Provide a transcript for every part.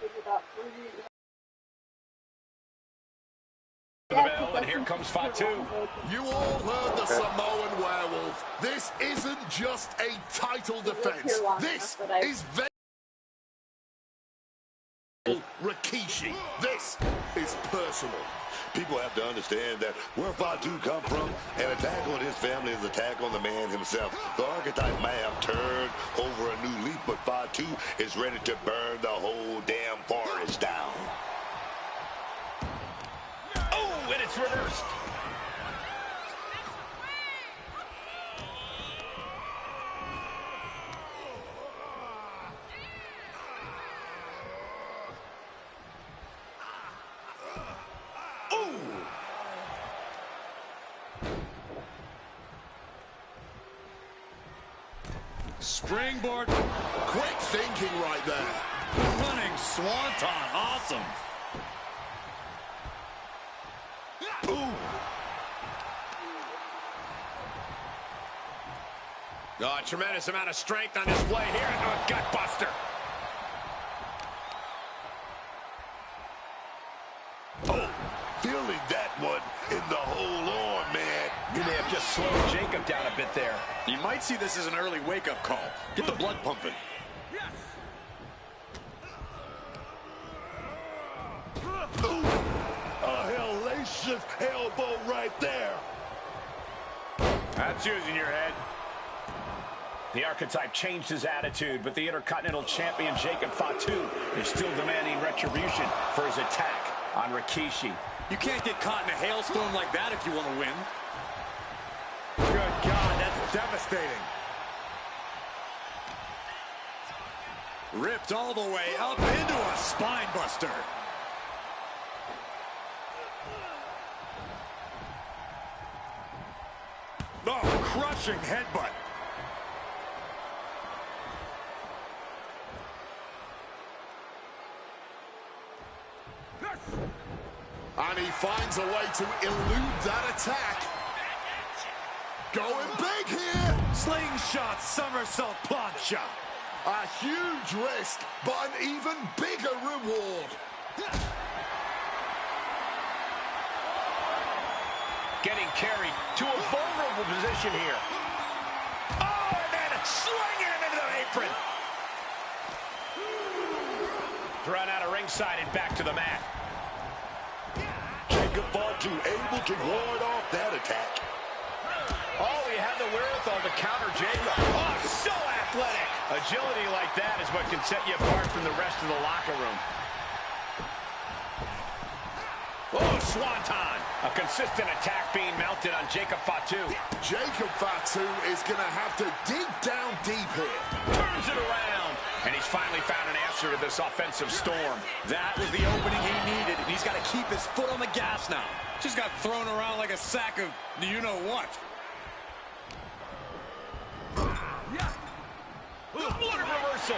The bell, and here comes Fatu. You all heard the Samoan Werewolf. This isn't just a title defense. This is Rikishi. This is personal. People have to understand that where Fatu come from, an attack on his family is an attack on the man himself. The archetype may have turned over a new leaf, but Fatu is ready to burn the whole damn forest down. Oh, and it's reversed. Springboard. Quick thinking right there. Running swanton. Awesome. Ooh. Oh, a tremendous amount of strength on display here. Oh, gut buster. Oh, feeling that one in the whole arm, man. You may have just slowed Jacob down a bit there. You might see this as an early wake-up call. Get the blood pumping. Ooh, a hellacious elbow right there. That's using your head. The archetype changed his attitude, but the Intercontinental Champion Jacob Fatu is still demanding retribution for his attack on Rikishi. You can't get caught in a hailstorm like that if you want to win. Good God, that's devastating. Ripped all the way up into a spine buster. Oh, crushing headbutt. And he finds a way to elude that attack. Going big here. Slingshot somersault plancha. A huge risk, but an even bigger reward. Getting carried to a vulnerable position here. Oh, and then slinging him into the apron. Thrown out of ringside and back to the mat. Jacob Fatu able to ward off that attack. Oh, he had the wherewithal to counter Jacob. Oh, so athletic. Agility like that is what can set you apart from the rest of the locker room. Oh, swanton. A consistent attack being mounted on Jacob Fatu. Jacob Fatu is going to have to dig down deep here. Turns it around. And he's finally found an answer to this offensive storm. That was the opening he needed, and he's got to keep his foot on the gas now. Just got thrown around like a sack of you-know-what. What a reversal.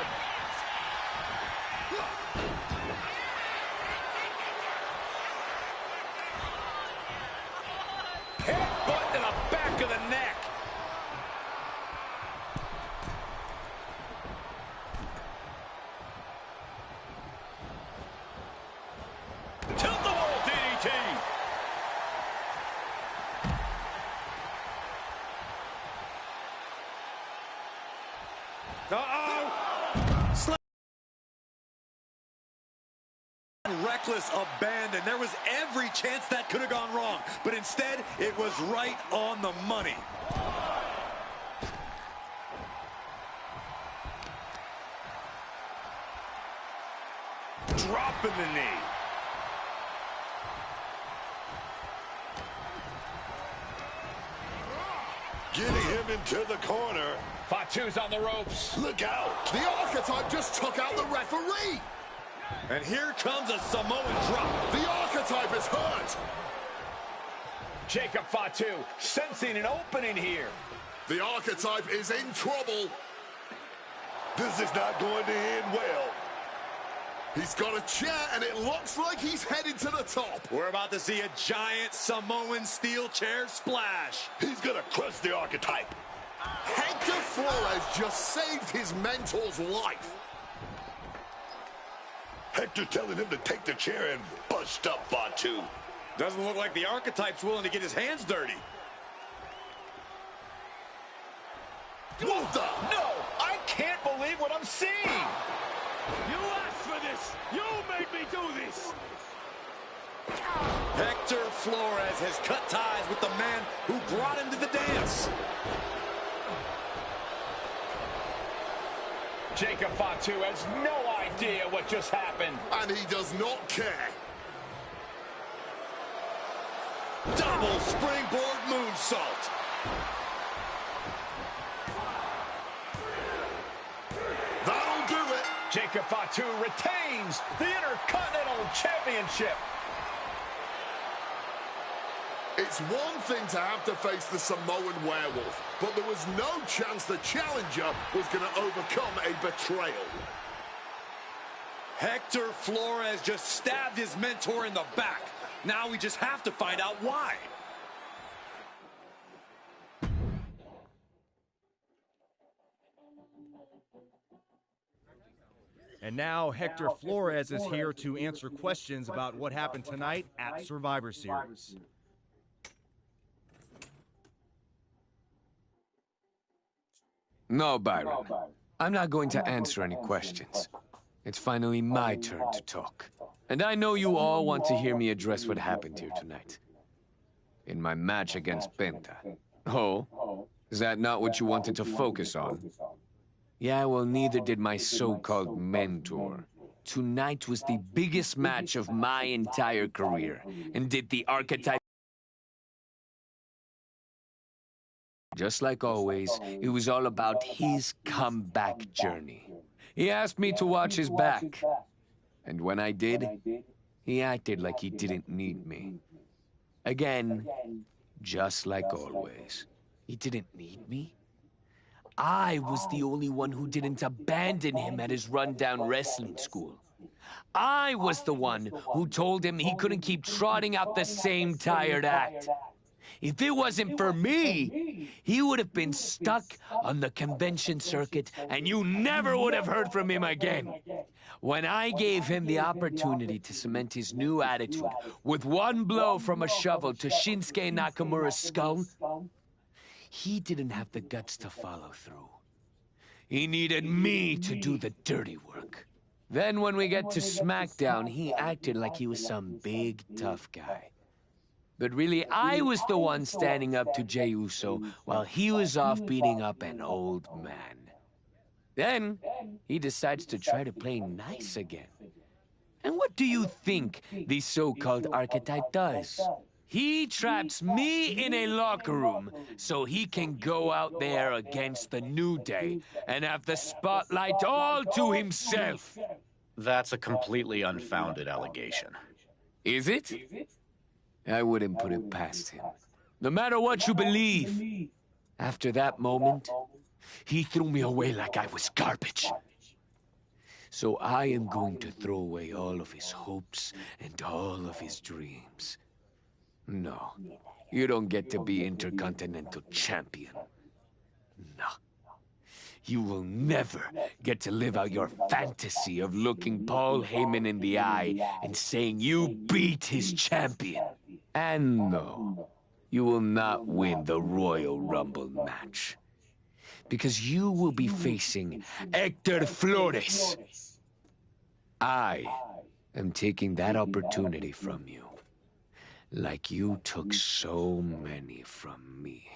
Headbutt to the back of the neck. Tilt-the-wall DDT. Uh-oh! Reckless abandon. There was every chance that could have gone wrong, but instead, it was right on the money. Dropping the knee. Getting him into the corner. Fatu's on the ropes. Look out. The archetype just took out the referee. And here comes a Samoan drop. The archetype is hurt. Jacob Fatu sensing an opening here. The archetype is in trouble. This is not going to end well. He's got a chair, and it looks like he's headed to the top. We're about to see a giant Samoan steel chair splash. He's going to crush the archetype. Hector Flores just saved his mentor's life. Hector telling him to take the chair and bust up Fatu. Doesn't look like the Archetype's willing to get his hands dirty. What the? No, I can't believe what I'm seeing. You asked for this. You made me do this. Hector Flores has cut ties with the man who brought him to the dance. Jacob Fatu has no idea what just happened. And he does not care. Double springboard moonsault. That'll do it. Jacob Fatu retains the Intercontinental Championship. It's one thing to have to face the Samoan Werewolf, but there was no chance the challenger was going to overcome a betrayal. Hector Flores just stabbed his mentor in the back. Now we just have to find out why. And now Hector Flores is here to answer questions about what happened tonight at Survivor Series. No, Byron. I'm not going to answer any questions. It's finally my turn to talk. And I know you all want to hear me address what happened here tonight. In my match against Penta. Oh? Is that not what you wanted to focus on? Yeah, well, neither did my so-called mentor. Tonight was the biggest match of my entire career. And did the Archetype... Just like always, it was all about his comeback journey. He asked me to watch his back. And when I did, he acted like he didn't need me. Again, just like always. He didn't need me? I was the only one who didn't abandon him at his rundown wrestling school. I was the one who told him he couldn't keep trotting out the same tired act. If it wasn't for me, he would have been stuck on the convention circuit, and you never would have heard from him again. When I gave him the opportunity to cement his new attitude with one blow from a shovel to Shinsuke Nakamura's skull, he didn't have the guts to follow through. He needed me to do the dirty work. Then when we get to SmackDown, he acted like he was some big, tough guy. But really, I was the one standing up to Jey Uso while he was off beating up an old man. Then, he decides to try to play nice again. And what do you think the so-called Archetype does? He traps me in a locker room so he can go out there against the New Day and have the spotlight all to himself. That's a completely unfounded allegation. Is it? I wouldn't put it past him. No matter what you believe. After that moment, he threw me away like I was garbage. So I am going to throw away all of his hopes and all of his dreams. No, you don't get to be Intercontinental Champion. No. You will never get to live out your fantasy of looking Paul Heyman in the eye and saying you beat his champion. And no, you will not win the Royal Rumble match. Because you will be facing Hector Flores. I am taking that opportunity from you, like you took so many from me.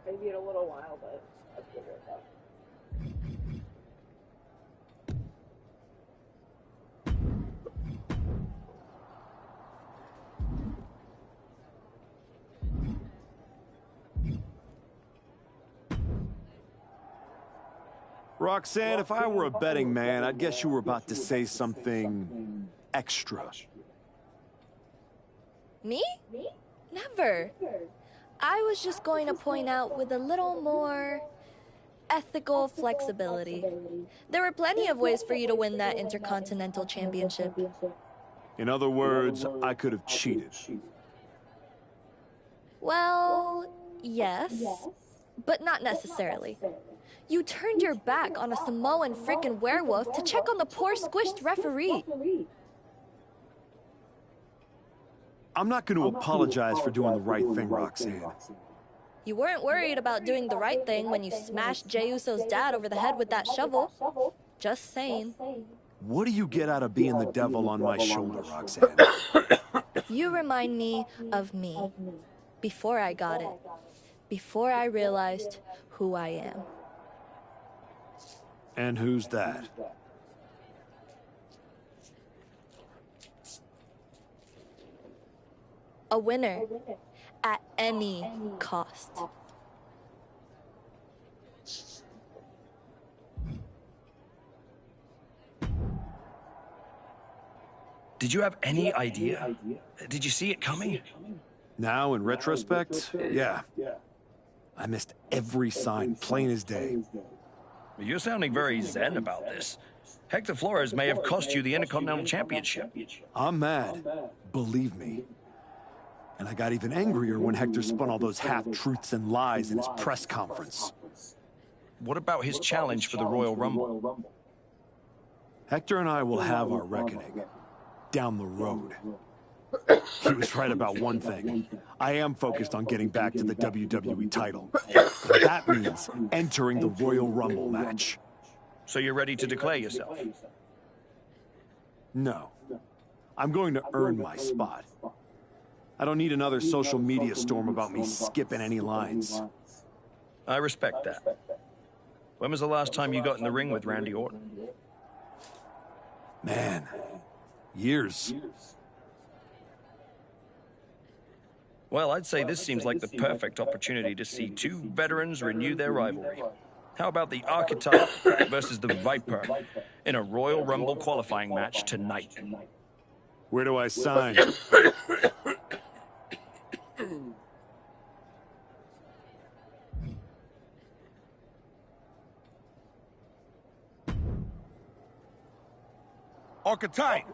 Maybe in a little while, but let's figure it out. Roxanne, if I were a betting man, I'd guess you were about to say something extra. Me? Never. I was just going to point out with a little more ethical flexibility. There were plenty of ways for you to win that Intercontinental Championship. In other words, I could have cheated. Well, yes, but not necessarily. You turned your back on a Samoan freaking werewolf to check on the poor squished referee. I'm not going to apologize for doing the right thing, Roxanne. You weren't worried about doing the right thing when you smashed Jey Uso's dad over the head with that shovel. Just saying. What do you get out of being the devil on my shoulder, Roxanne? You remind me of me. Before I got it. Before I realized who I am. And who's that? A winner. At any cost. Did you have any idea? Did you see it coming? Now, in retrospect, yeah. I missed every sign, plain as day. You're sounding very zen about this. Hector Flores may have cost you the Intercontinental Championship. I'm mad, believe me. And I got even angrier when Hector spun all those half-truths and lies in his press conference. What about his challenge for the Royal Rumble? Hector and I will have our reckoning. Down the road. He was right about one thing. I am focused on getting back to the WWE title. That means entering the Royal Rumble match. So you're ready to declare yourself? No. I'm going to earn my spot. I don't need another social media storm about me skipping any lines. I respect that. When was the last time you got in the ring with Randy Orton? Man, years. Well, I'd say this seems like the perfect opportunity to see two veterans renew their rivalry. How about the Archetype versus the Viper in a Royal Rumble qualifying match tonight? Where do I sign? Archetype,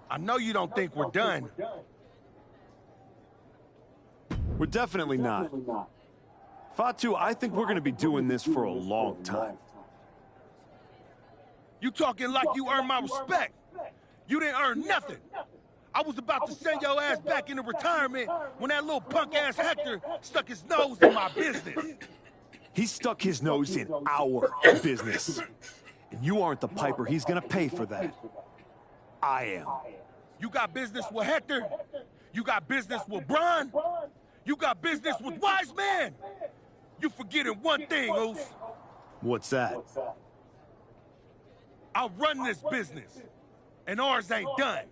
I know you don't think we're done. We're definitely not. Fatu, I think we're going to be doing this for a long time. You talking like you earned my respect. You didn't earn nothing. I was about to send your ass back into retirement when that little punk-ass Hector stuck his nose in my business. He stuck his nose in our business. And you aren't the piper he's going to pay for that. I am. You got business with Hector? You got business with Braun? You got business with Wise Man? You forgetting one thing, Oos. What's that? I run this business, and ours ain't done.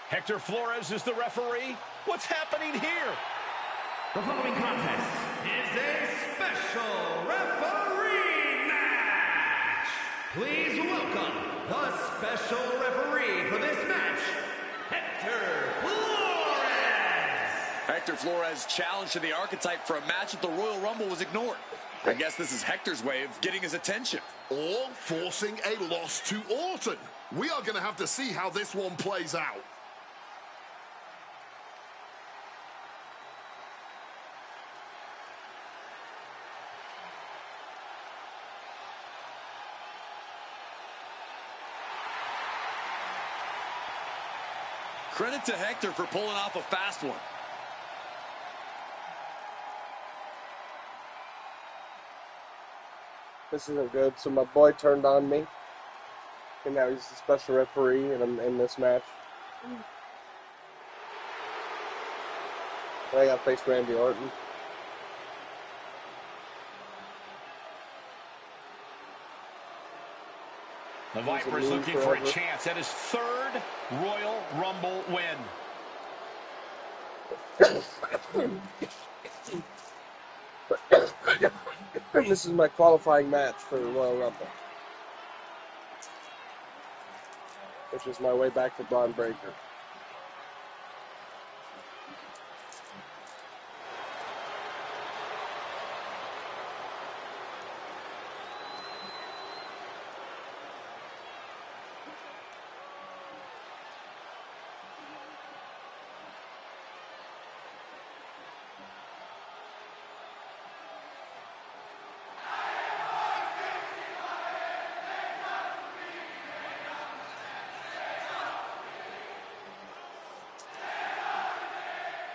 Hector Flores is the referee. What's happening here? The following contest is a special referee match. Please welcome the special referee for this match, Hector Flores. Hector Flores' challenge to the Archetype for a match at the Royal Rumble was ignored. I guess this is Hector's way of getting his attention. Or forcing a loss to Orton. We are going to have to see how this one plays out. Credit to Hector for pulling off a fast one. This isn't good. So my boy turned on me, and now he's a special referee, and I'm in this match. I got to face Randy Orton. The Viper's looking for a chance at his third Royal Rumble win. This is my qualifying match for the Royal Rumble, which is my way back to Braun Breaker.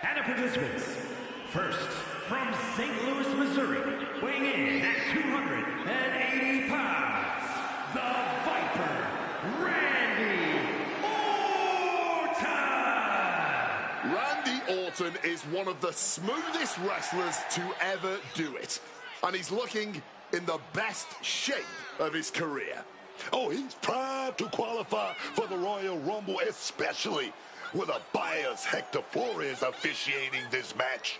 And the participants, first, from St. Louis, Missouri, weighing in at 280 pounds, the Viper, Randy Orton! Randy Orton is one of the smoothest wrestlers to ever do it. And he's looking in the best shape of his career. Oh, he's primed to qualify for the Royal Rumble, especially with a biased Hector Flores officiating this match.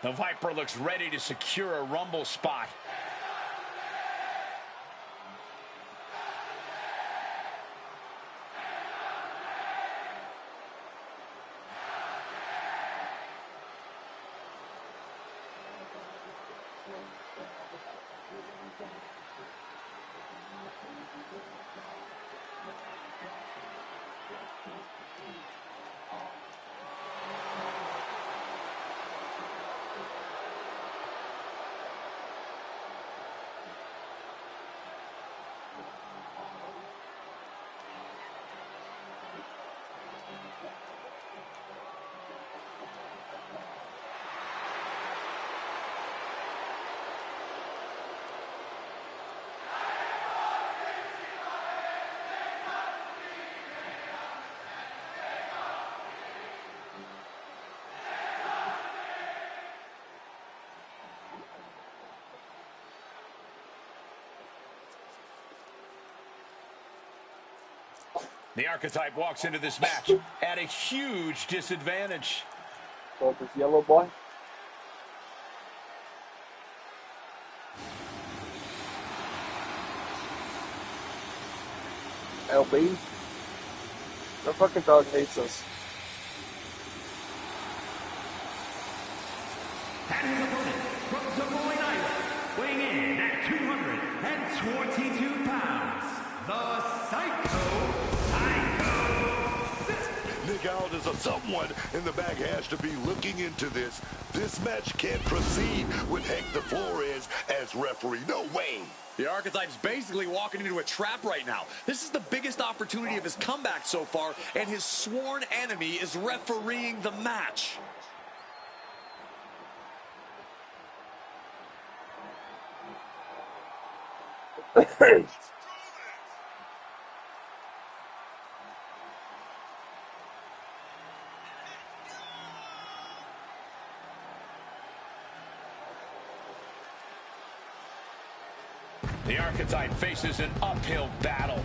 The Viper looks ready to secure a Rumble spot. The Archetype walks into this match at a huge disadvantage. So this yellow boy. LB. The fucking dog hates us. And his opponent from Des Moines, Iowa, weighing in at 222 pounds, the Psycho. Nick Aldis or someone in the back has to be looking into this. This match can't proceed with Hector Flores as referee. No way. The Archetype's basically walking into a trap right now. This is the biggest opportunity of his comeback so far, and his sworn enemy is refereeing the match. The Archetype faces an uphill battle.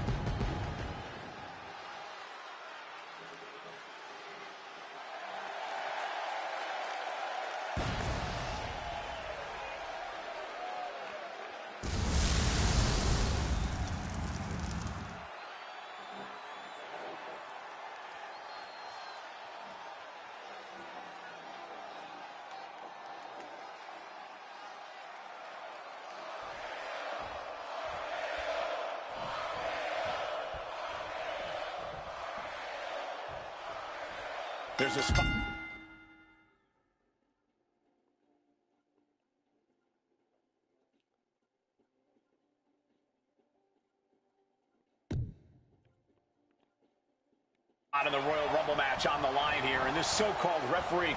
There's a spot. In the Royal Rumble match on the line here, and this so-called referee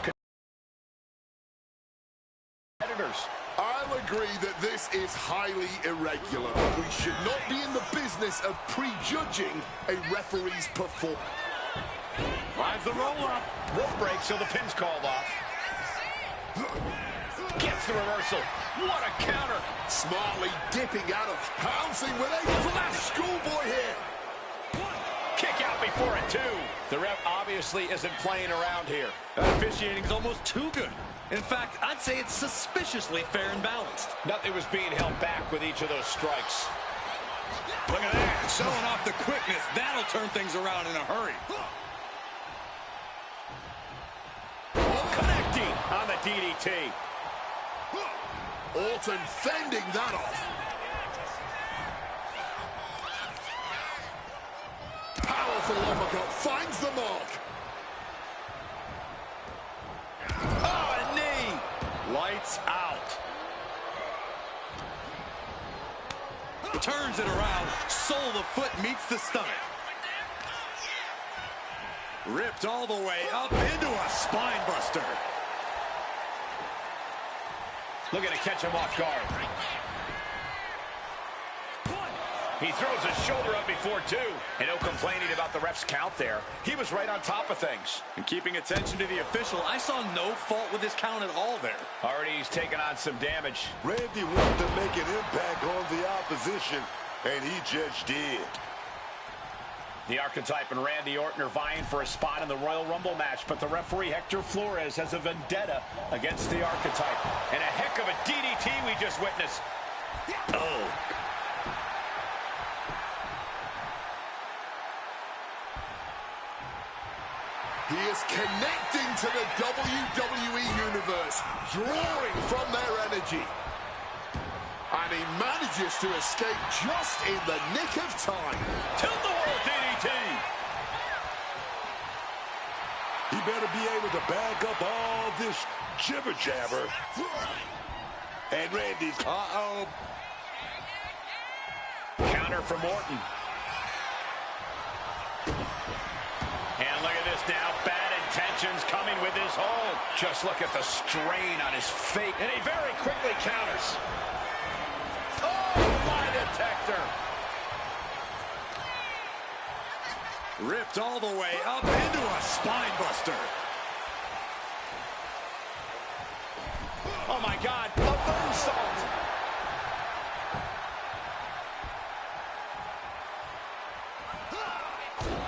competitors. I'll agree that this is highly irregular, but we should not be in the business of prejudging a referee's performance. Finds the roll-up. Rope break, so the pin's called off. Gets the reversal. What a counter. Smartly dipping out of pouncing with a flash schoolboy here. Kick out before it, too. The ref obviously isn't playing around here. That officiating's almost too good. In fact, I'd say it's suspiciously fair and balanced. Nothing was being held back with each of those strikes. Look at that, showing off the quickness. That'll turn things around in a hurry. Connecting on the DDT. Orton fending that off. Powerful uppercut finds the mark. Oh, a knee. Lights out. Turns it around. Sole of the foot meets the stomach. Ripped all the way up into a spine buster. Looking to catch him off guard. He throws his shoulder up before two. And no complaining about the ref's count there. He was right on top of things. And keeping attention to the official, I saw no fault with his count at all there. Already he's taken on some damage. Randy wanted to make an impact on the opposition, and he just did. The Archetype and Randy Orton are vying for a spot in the Royal Rumble match, but the referee Hector Flores has a vendetta against the Archetype. And a heck of a DDT we just witnessed. Oh. He is connecting to the WWE Universe, drawing from their energy. And he manages to escape just in the nick of time. Tilt-the-world DDT. He better be able to back up all this jibber-jabber. And Randy's... Uh-oh. Counter from Orton. And look at this now. Bad intentions coming with his hold. Just look at the strain on his face. And he very quickly counters. Oh, lie detector. Ripped all the way up into a spine buster. Oh, my God. A moonsault.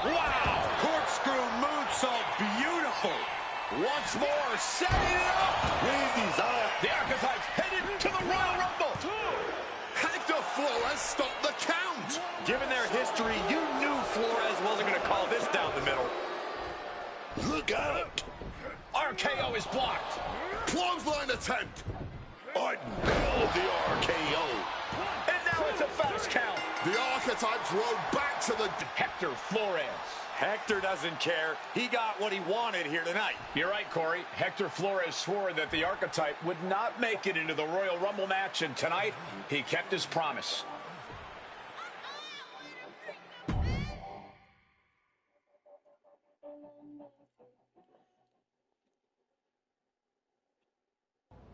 Wow. Corkscrew moonsault. Beautiful. Once more, setting it up. Randy's out. The Archetypes headed to the Royal Rumble. Hector Flores stopped the count. Given their history, you knew Flores wasn't going to call this down the middle. Look out. RKO is blocked. Clothesline attempt. Orton build the RKO. And now it's a fast count. The Archetypes rode back to the... Hector Flores. Hector doesn't care. He got what he wanted here tonight. You're right, Corey. Hector Flores swore that the Archetype would not make it into the Royal Rumble match, and tonight he kept his promise.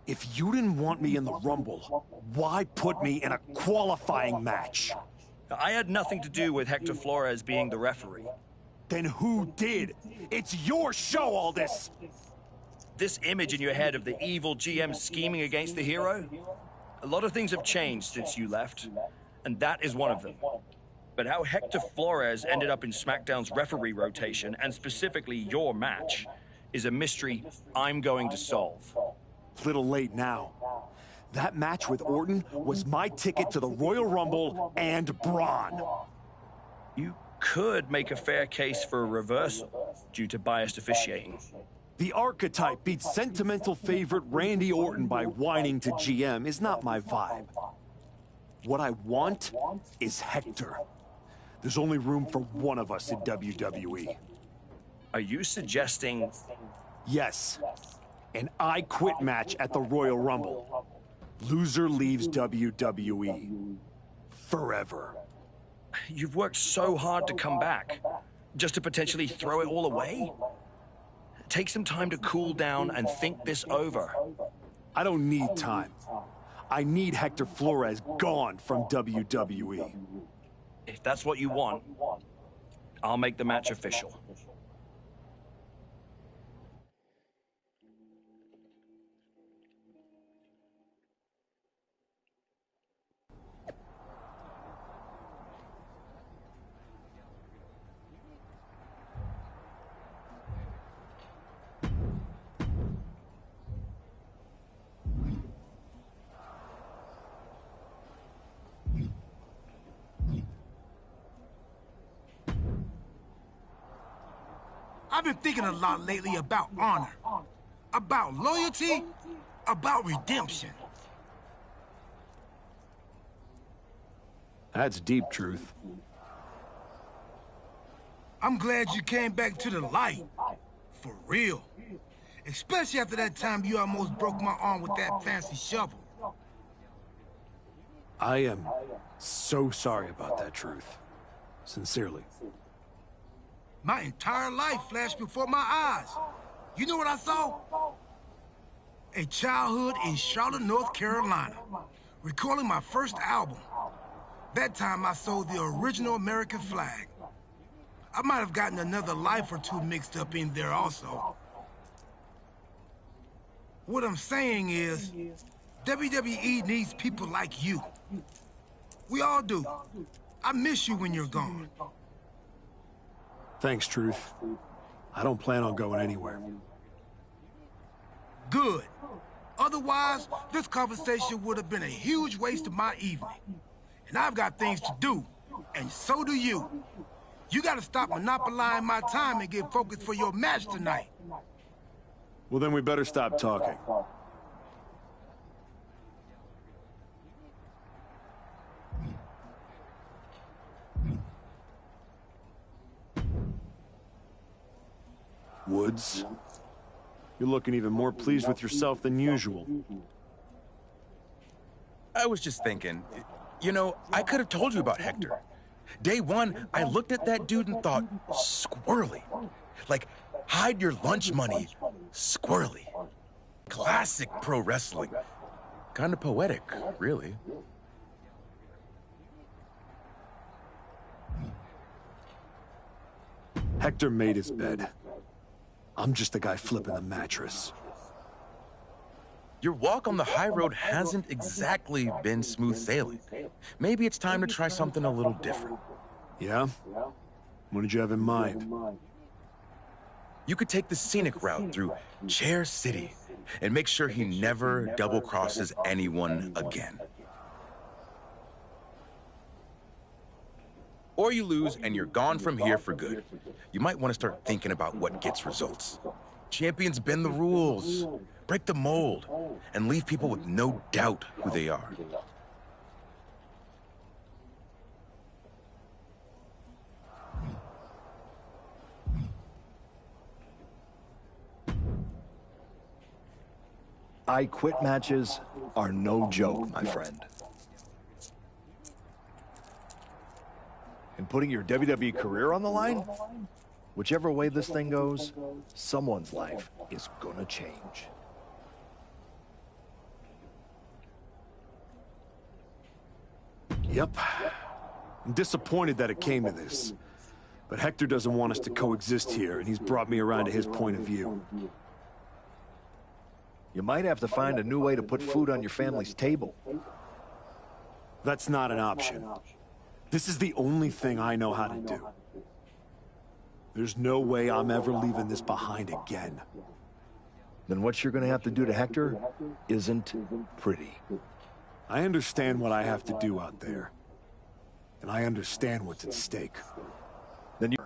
If you didn't want me in the Rumble, why put me in a qualifying match? I had nothing to do with Hector Flores being the referee. Then who did? It's your show, all this! This image in your head of the evil GM scheming against the hero? A lot of things have changed since you left, and that is one of them. But how Hector Flores ended up in SmackDown's referee rotation, and specifically your match, is a mystery I'm going to solve. Little late now. That match with Orton was my ticket to the Royal Rumble and Braun. You could make a fair case for a reversal due to biased officiating. The Archetype beat sentimental favorite Randy Orton by whining to GM is not my vibe. What I want is Hector. There's only room for one of us in WWE. Are you suggesting... Yes. An I Quit match at the Royal Rumble. Loser leaves WWE. Forever. You've worked so hard to come back, just to potentially throw it all away? Take some time to cool down and think this over. I don't need time. I need Hector Flores gone from WWE. If that's what you want, I'll make the match official. I've been thinking a lot lately about honor, about loyalty, about redemption. That's deep, Truth. I'm glad you came back to the light. For real. Especially after that time you almost broke my arm with that fancy shovel. I am so sorry about that, Truth. Sincerely. My entire life flashed before my eyes. You know what I saw? A childhood in Charlotte, North Carolina, recording my first album. That time I sold the original American flag. I might have gotten another life or two mixed up in there also. What I'm saying is, WWE needs people like you. We all do. I miss you when you're gone. Thanks, Truth. I don't plan on going anywhere. Good. Otherwise, this conversation would have been a huge waste of my evening. And I've got things to do, and so do you. You gotta stop monopolizing my time and get focused for your match tonight. Well, then we better stop talking. Woods, you're looking even more pleased with yourself than usual. I was just thinking, you know, I could have told you about Hector. Day one, I looked at that dude and thought, squirrely. Like, hide your lunch money, squirrely. Classic pro wrestling. Kind of poetic, really. Hector made his bed. I'm just the guy flipping the mattress. Your walk on the high road hasn't exactly been smooth sailing. Maybe it's time to try something a little different. Yeah? What did you have in mind? You could take the scenic route through Chair City and make sure he never double-crosses anyone again. Or you lose and you're gone from here for good. You might want to start thinking about what gets results. Champions bend the rules, break the mold, and leave people with no doubt who they are. I Quit matches are no joke, my friend. And putting your WWE career on the line? Whichever way this thing goes, someone's life is gonna change. Yep. I'm disappointed that it came to this. But Hector doesn't want us to coexist here, and he's brought me around to his point of view. You might have to find a new way to put food on your family's table. That's not an option. This is the only thing I know how to do. There's no way I'm ever leaving this behind again. Then what you're gonna have to do to Hector isn't pretty. I understand what I have to do out there. And I understand what's at stake. Then you...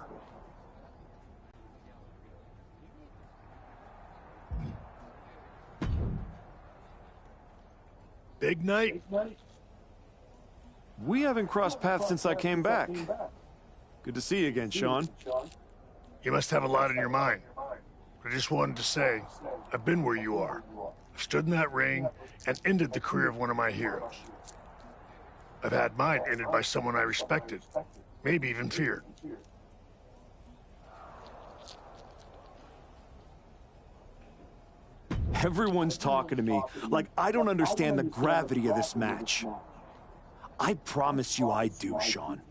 Big night? We haven't crossed paths since I came back. Good to see you again, Sean. You must have a lot in your mind. I just wanted to say, I've been where you are. I've stood in that ring and ended the career of one of my heroes. I've had mine ended by someone I respected, maybe even feared. Everyone's talking to me like I don't understand the gravity of this match. I promise you I do, Sean.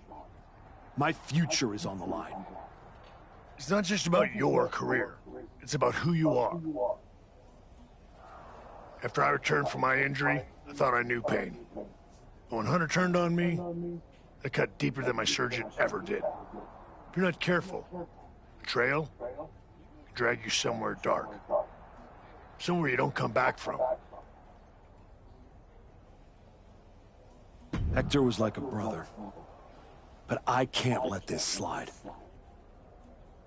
My future is on the line. It's not just about your career. It's about who you are. After I returned from my injury, I thought I knew pain. But when Hunter turned on me, it cut deeper than my surgeon ever did. If you're not careful, betrayal can drag you somewhere dark. Somewhere you don't come back from. Hector was like a brother. But I can't let this slide.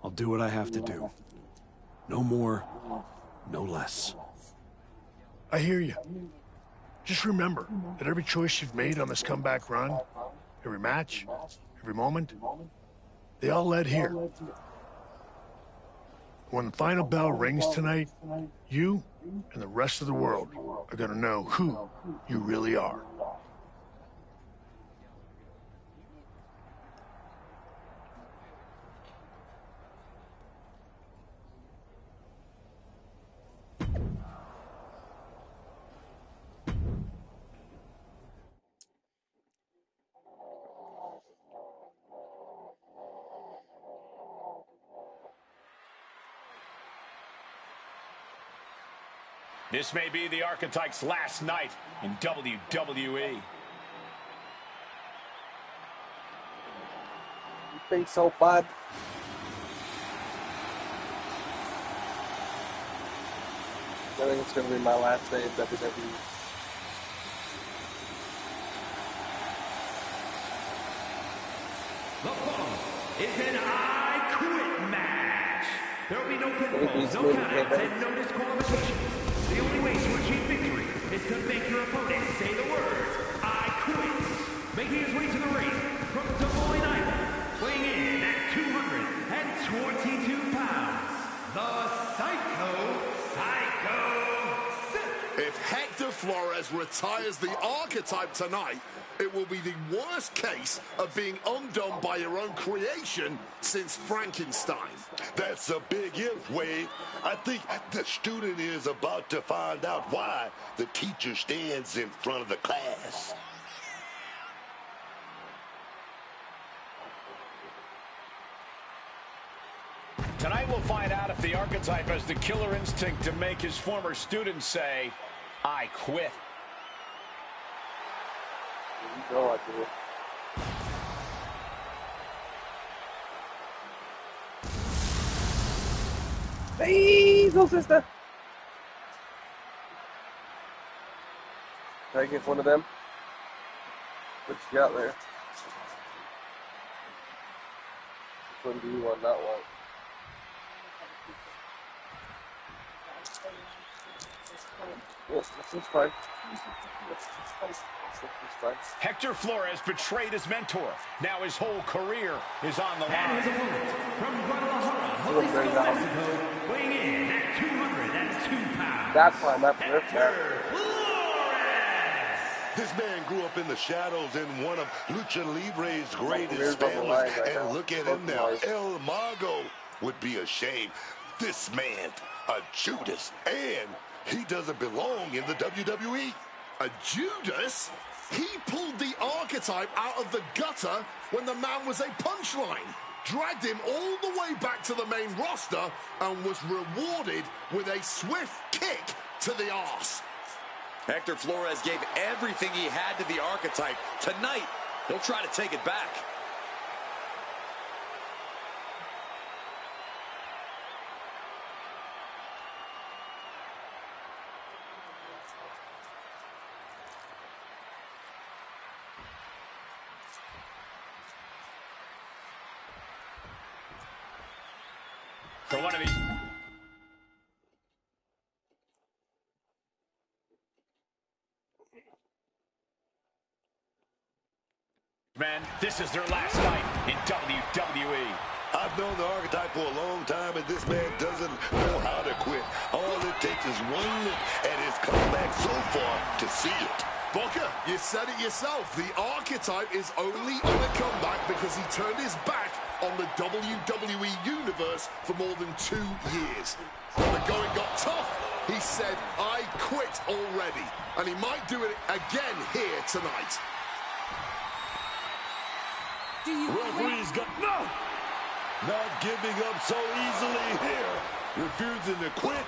I'll do what I have to do. No more, no less. I hear you. Just remember that every choice you've made on this comeback run, every match, every moment, they all led here. When the final bell rings tonight, you and the rest of the world are going to know who you really are. This may be the Archetype's last night in WWE. You think so, bud? I think it's going to be my last day in WWE. The following is an I Quit match. There will be no pinfalls, no countouts, and no disqualifications. The only way to achieve victory is to make your opponent say the words, I quit. Making his way to the ring from Des Moines, Iowa, weighing in at 222 pounds, the Psycho. If Hector Flores retires the Archetype tonight, it will be the worst case of being undone by your own creation since Frankenstein. That's a big if, Wade. I think the student is about to find out why the teacher stands in front of the class. Tonight we'll find out if the Archetype has the killer instinct to make his former students say, I quit. You know I do. Hey, go sister. Can I get one of them? What you got there? Which one do you want? That one. Yes, this is fine. Hector Flores betrayed his mentor. Now his whole career is on the line. And his opponent from Guadalajara, Jalisco, Mexico, weighing in at 202 pounds. That's fine. That's Hector Flores. This man grew up in the shadows in one of Lucha Libre's greatest families. And look at him now. El Mago would be ashamed. This man, a Judas, and he doesn't belong in the WWE. A Judas? He pulled the Archetype out of the gutter when the man was a punchline, dragged him all the way back to the main roster, and was rewarded with a swift kick to the arse. Hector Flores gave everything he had to the Archetype. Tonight, he'll try to take it back. For one of these. Men, this is their last night in WWE. I've known the Archetype for a long time, and this man doesn't know how to quit. All it takes is one look at his comeback so far to see it. Booker, you said it yourself. The Archetype is only on a comeback because he turned his back on the WWE Universe for more than 2 years. When the going got tough, he said, I quit already. And he might do it again here tonight. Referee's got... No! Not giving up so easily here. Refusing to quit.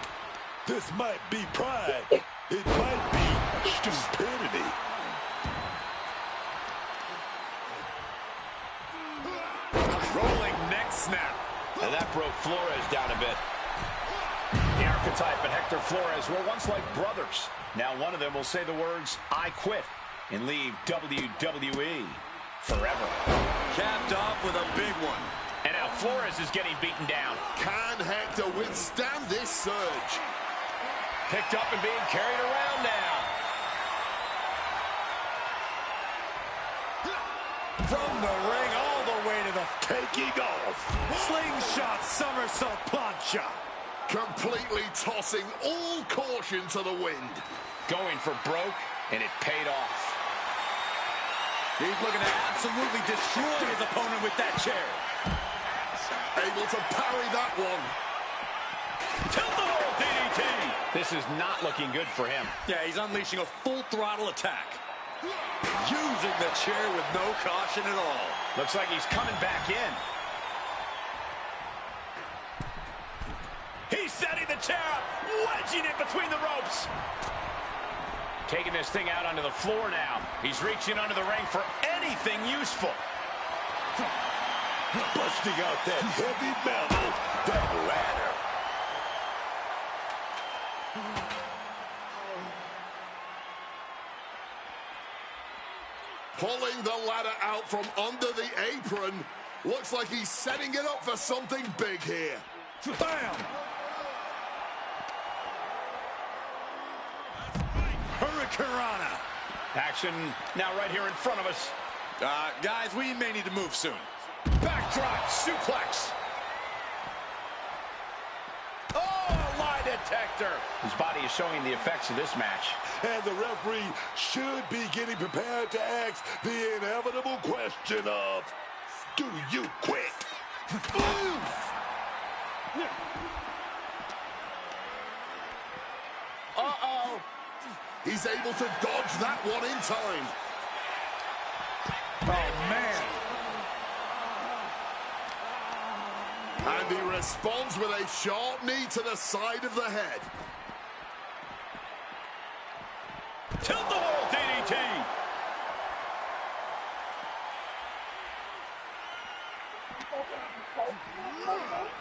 This might be pride. It might be stupidity. Rolling neck snap. And that broke Flores down a bit. The Archetype and Hector Flores were once like brothers. Now one of them will say the words, I quit, and leave WWE forever. Capped off with a big one. And now Flores is getting beaten down. Can Hector withstand this surge? Picked up and being carried around now. From the ring all the way to the taking off. Slingshot somersault plancha. Completely tossing all caution to the wind. Going for broke, and it paid off. He's looking to absolutely destroy his opponent with that chair. Able to parry that one. Tilt-a-whirl DDT. This is not looking good for him. Yeah, he's unleashing a full throttle attack. Using the chair with no caution at all. Looks like he's coming back in. He's setting the chair up, wedging it between the ropes. Taking this thing out onto the floor now. He's reaching under the ring for anything useful. Busting out that heavy metal, that ladder. Pulling the ladder out from under the apron. Looks like he's setting it up for something big here. Bam! Hurricanrana. Action now right here in front of us. Guys, we may need to move soon. Backdrop suplex. Oh, lie detector. His body is showing the effects of this match. And the referee should be getting prepared to ask the inevitable question of, do you quit? Uh-oh. He's able to dodge that one in time. Oh, man. And he responds with a sharp knee to the side of the head. Tilt-a-whirl DDT.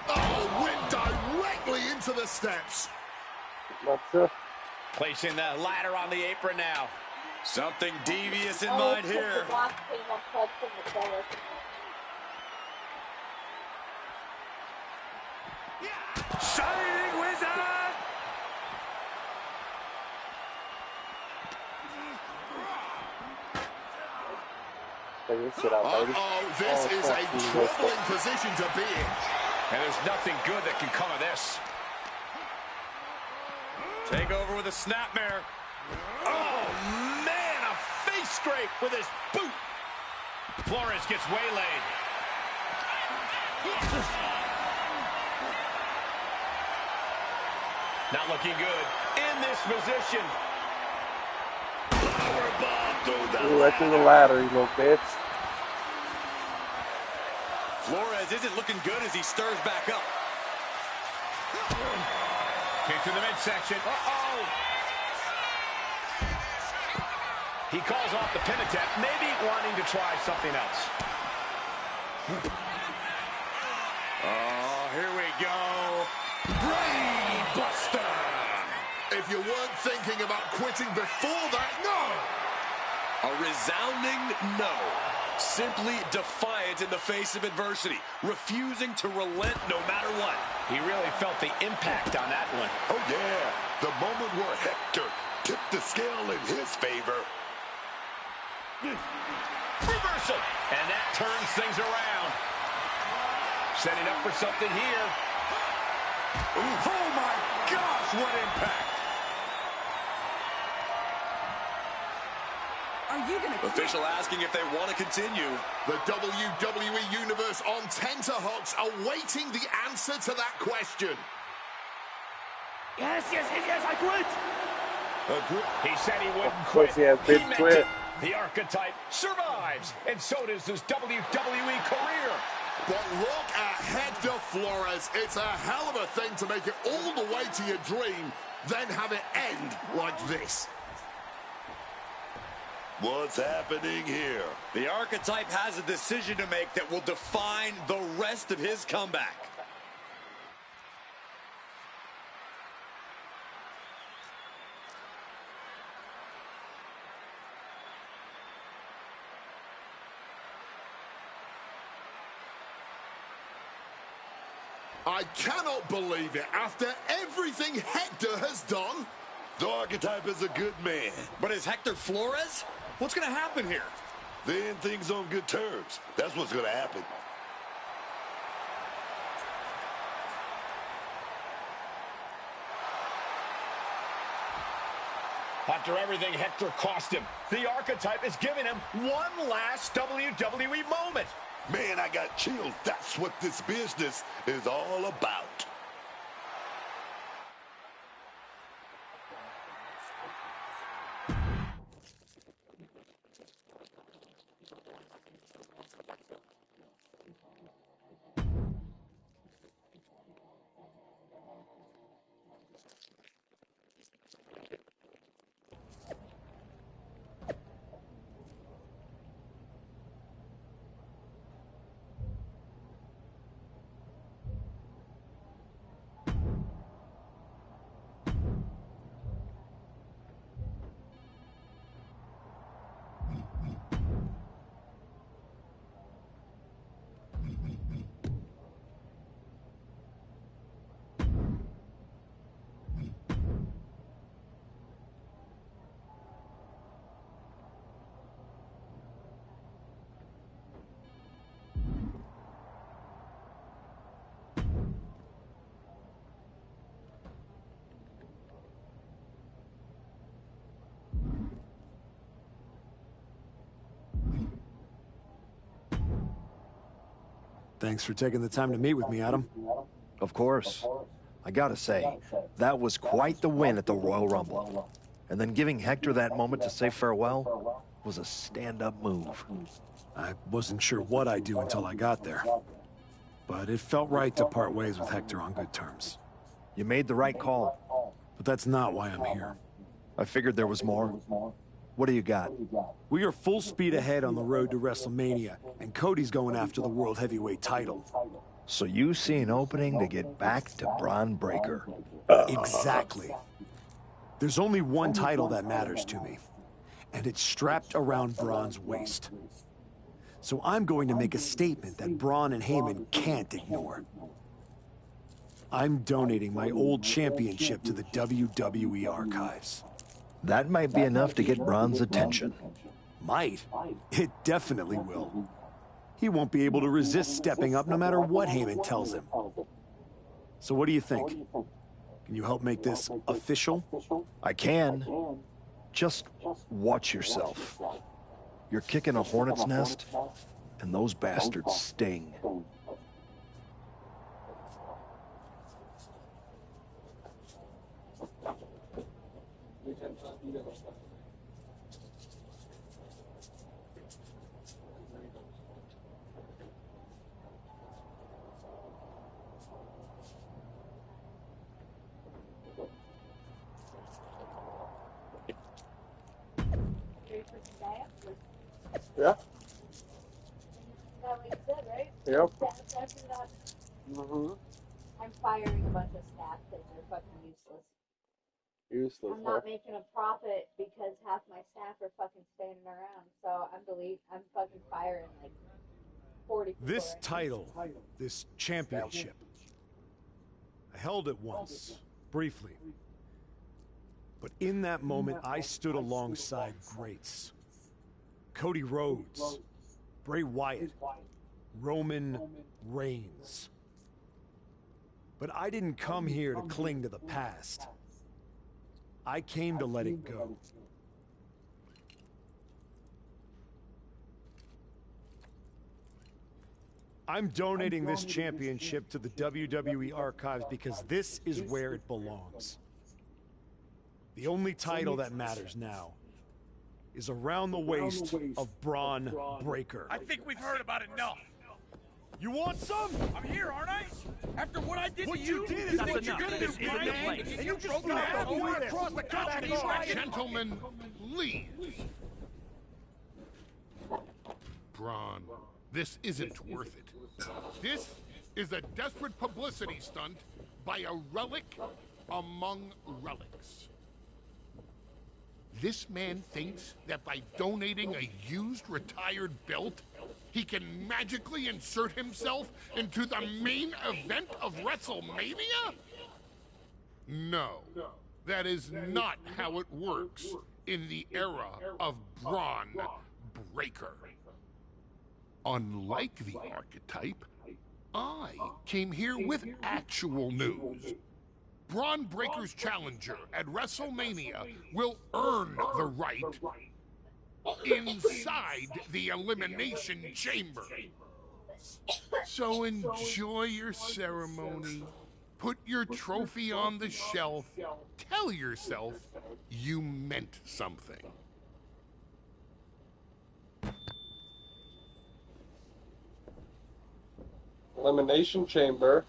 Oh, went directly into the steps. Placing the ladder on the apron now. Something devious in mind here. Shining Wizard! Uh-oh, this is a troubling position to be in. And there's nothing good that can come of this. Take over with a snapmare. Oh, man, a face scrape with his boot. Flores gets waylaid. Not looking good in this position. Powerbomb through the Right through the ladder, you little bitch. Flores isn't looking good as he stirs back up. Kick to the midsection. Uh-oh. He calls off the pin attempt, maybe wanting to try something else. Oh, here we go. Brain Buster. If you weren't thinking about quitting before that, no. A resounding no. Simply defiant in the face of adversity, refusing to relent no matter what. He really felt the impact on that one. Oh, yeah. The moment where Hector tipped the scale in his favor. Reversal. And that turns things around. Setting up for something here. Ooh. Oh, my gosh, what impact. Are you gonna Official asking if they want to continue. The WWE Universe on tenterhooks awaiting the answer to that question. Yes, I quit. He said he wouldn't Of quit. course he has been meant quit. it. The Archetype survives, and so does his WWE career. But look at Hector Flores. It's a hell of a thing to make it all the way to your dream, then have it end like this. What's happening here? The Archetype has a decision to make that will define the rest of his comeback. I cannot believe it. After everything Hector has done. The Archetype is a good man. But is Hector Flores? What's going to happen here? They end things on good terms. That's what's going to happen. After everything Hector cost him, the Archetype is giving him one last WWE moment. Man, I got chills. That's what this business is all about. Thanks for taking the time to meet with me, Adam. Of course. I gotta say, that was quite the win at the Royal Rumble. And then giving Hector that moment to say farewell was a stand-up move. I wasn't sure what I'd do until I got there. But it felt right to part ways with Hector on good terms. You made the right call. But that's not why I'm here. I figured there was more. What do you got? We are full speed ahead on the road to WrestleMania, and Cody's going after the World Heavyweight title. So you see an opening to get back to Braun Breaker. Exactly. There's only one title that matters to me, and it's strapped around Braun's waist. So I'm going to make a statement that Braun and Heyman can't ignore. I'm donating my old championship to the WWE archives. That might be enough to get Braun's attention. Might. It definitely will. He won't be able to resist stepping up no matter what Heyman tells him. So what do you think? Can you help make this official? I can. Just watch yourself. You're kicking a hornet's nest, and those bastards sting. Yeah. That what you said, right? Yep. Mm-hmm. I'm firing a bunch of staff because they're fucking useless. Useless. I'm not making a profit because half my staff are fucking standing around. So I'm fucking firing like 40 people. This title, this championship, I held it once, briefly. But in that moment, I stood alongside greats. Cody Rhodes, Bray Wyatt, Roman Reigns. But I didn't come here to cling to the past. I came to let it go. I'm donating this championship to the WWE Archives because this is where it belongs. The only title that matters now is around the waist of Braun Breaker. I think we've heard about enough. You want some? I'm here, aren't I? After what I did What to you did is that's what you're enough. gonna do, This isn't Brian. the place. And you just broke threw it it all right across the country. Gentlemen, leave. Braun, this isn't worth it. This is a desperate publicity stunt by a relic among relics. This man thinks that by donating a used retired belt, he can magically insert himself into the main event of WrestleMania? No, that is not how it works in the era of Braun Breaker. Unlike the archetype, I came here with actual news. Braun Breaker's challenger at WrestleMania will earn the right inside the Elimination Chamber. So enjoy your ceremony, put your trophy on the shelf, tell yourself you meant something. Elimination Chamber.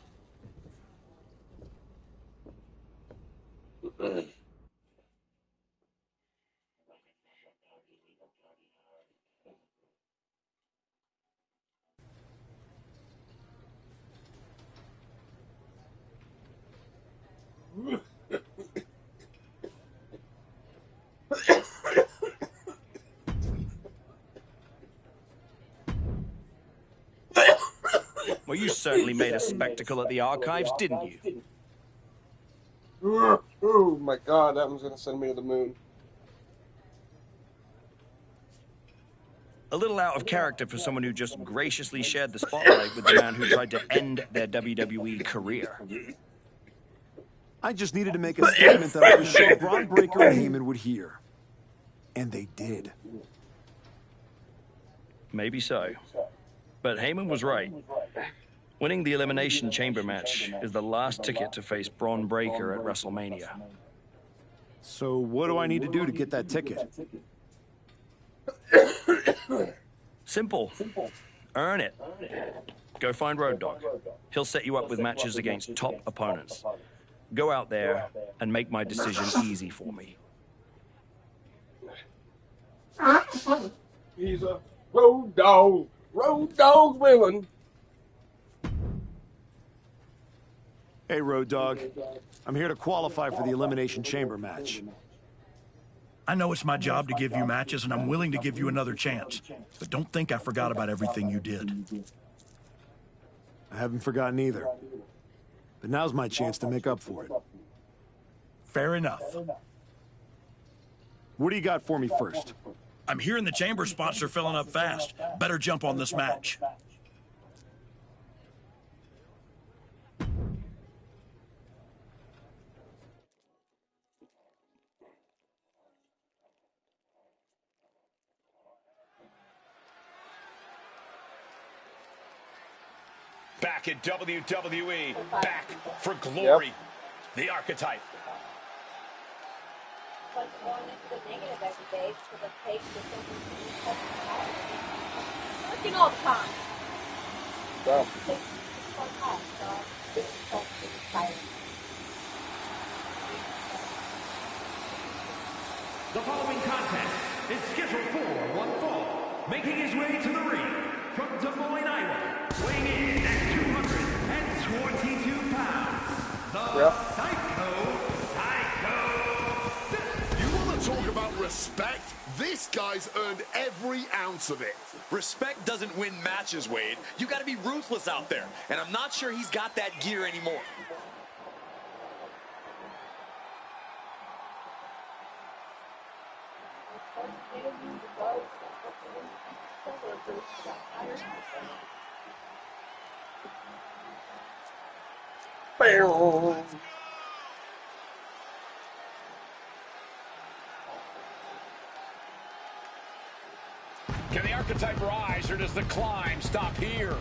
Well, you certainly made a spectacle at the archives, didn't you? Oh my god, that one's gonna send me to the moon. A little out of character for someone who just graciously shared the spotlight with the man who tried to end their WWE career. I just needed to make a statement that I was sure Braun Breaker and Heyman would hear. And they did. Maybe so. But Heyman was right. Winning the Elimination Chamber match is the last ticket to face Braun Breaker at WrestleMania. So what do I need to do to get that ticket? Simple. Earn it. Go find Road Dogg. He'll set you up with matches against top opponents. Go out there and make my decision easy for me. He's a road dog. Road dog's willing. Hey, Road Dogg. I'm here to qualify for the Elimination Chamber match. I know it's my job to give you matches, and I'm willing to give you another chance. But don't think I forgot about everything you did. I haven't forgotten either. But now's my chance to make up for it. Fair enough. What do you got for me first? I'm hearing the chamber spots are filling up fast. Better jump on this match. Back at WWE, back for glory. Yep. The archetype. But going into the negative every day for the fake working all the time. Wow. The following contest is scheduled for one fall. Making his way to the ring from Des Moines, Iowa, weighing in at 222 pounds, the Psycho. You want to talk about respect? This guy's earned every ounce of it. Respect doesn't win matches, Wade. You got to be ruthless out there, and I'm not sure he's got that gear anymore. Can the Archetype rise, or does the climb stop here?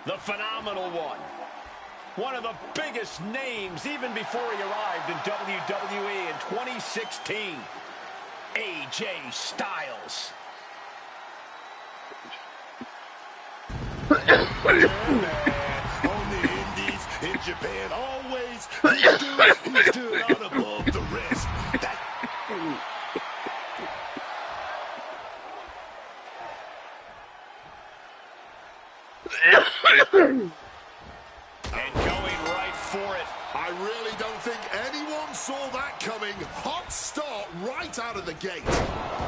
The phenomenal one. One of the biggest names even before he arrived in WWE in 2016. AJ Styles. On the Indies, in Japan, always, he stood out above the rest. And going right for it. I really don't think anyone saw that coming. Hot start right out of the gate.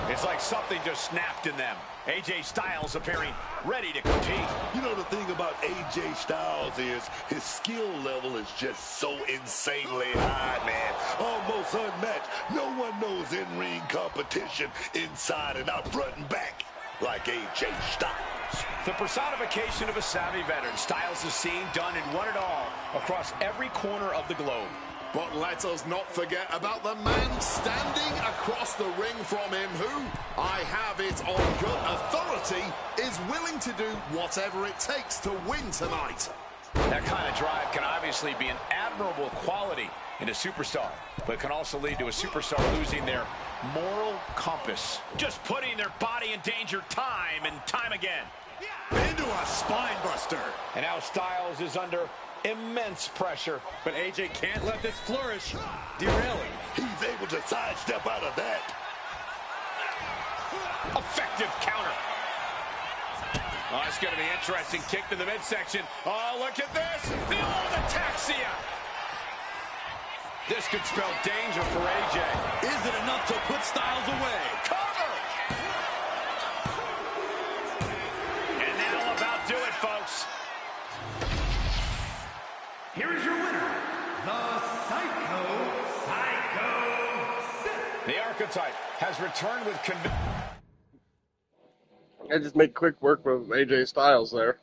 It's like something just snapped in them. AJ Styles appearing ready to compete. You know, the thing about AJ Styles is his skill level is just so insanely high, man. Almost unmatched. No one knows in-ring competition inside and out, front and back like AJ Styles. The personification of a savvy veteran. Styles is seen, done, and won it all across every corner of the globe. But let us not forget about the man standing across the ring from him who, I have it on good authority, is willing to do whatever it takes to win tonight. That kind of drive can obviously be an admirable quality in a superstar, but it can also lead to a superstar losing their moral compass. Just putting their body in danger time and time again. Into a spine buster. And now Styles is under immense pressure. But AJ can't let this flourish. Derailing. He's able to sidestep out of that. Effective counter. Oh, it's going to be interesting. Kick to the midsection. Oh, look at this. The old ataxia. This could spell danger for AJ. Is it enough to put Styles away? Cover! And that'll about do it, folks. Here is your winner, the Psycho Sith. The Archetype has returned with conviction. I just made quick work with AJ Styles there.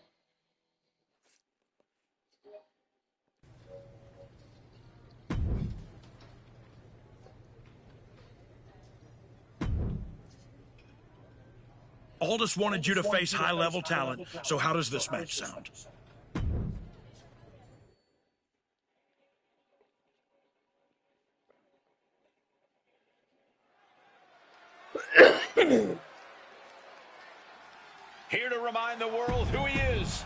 Aldis wanted you to face high-level talent, so how does this match sound? Here to remind the world who he is.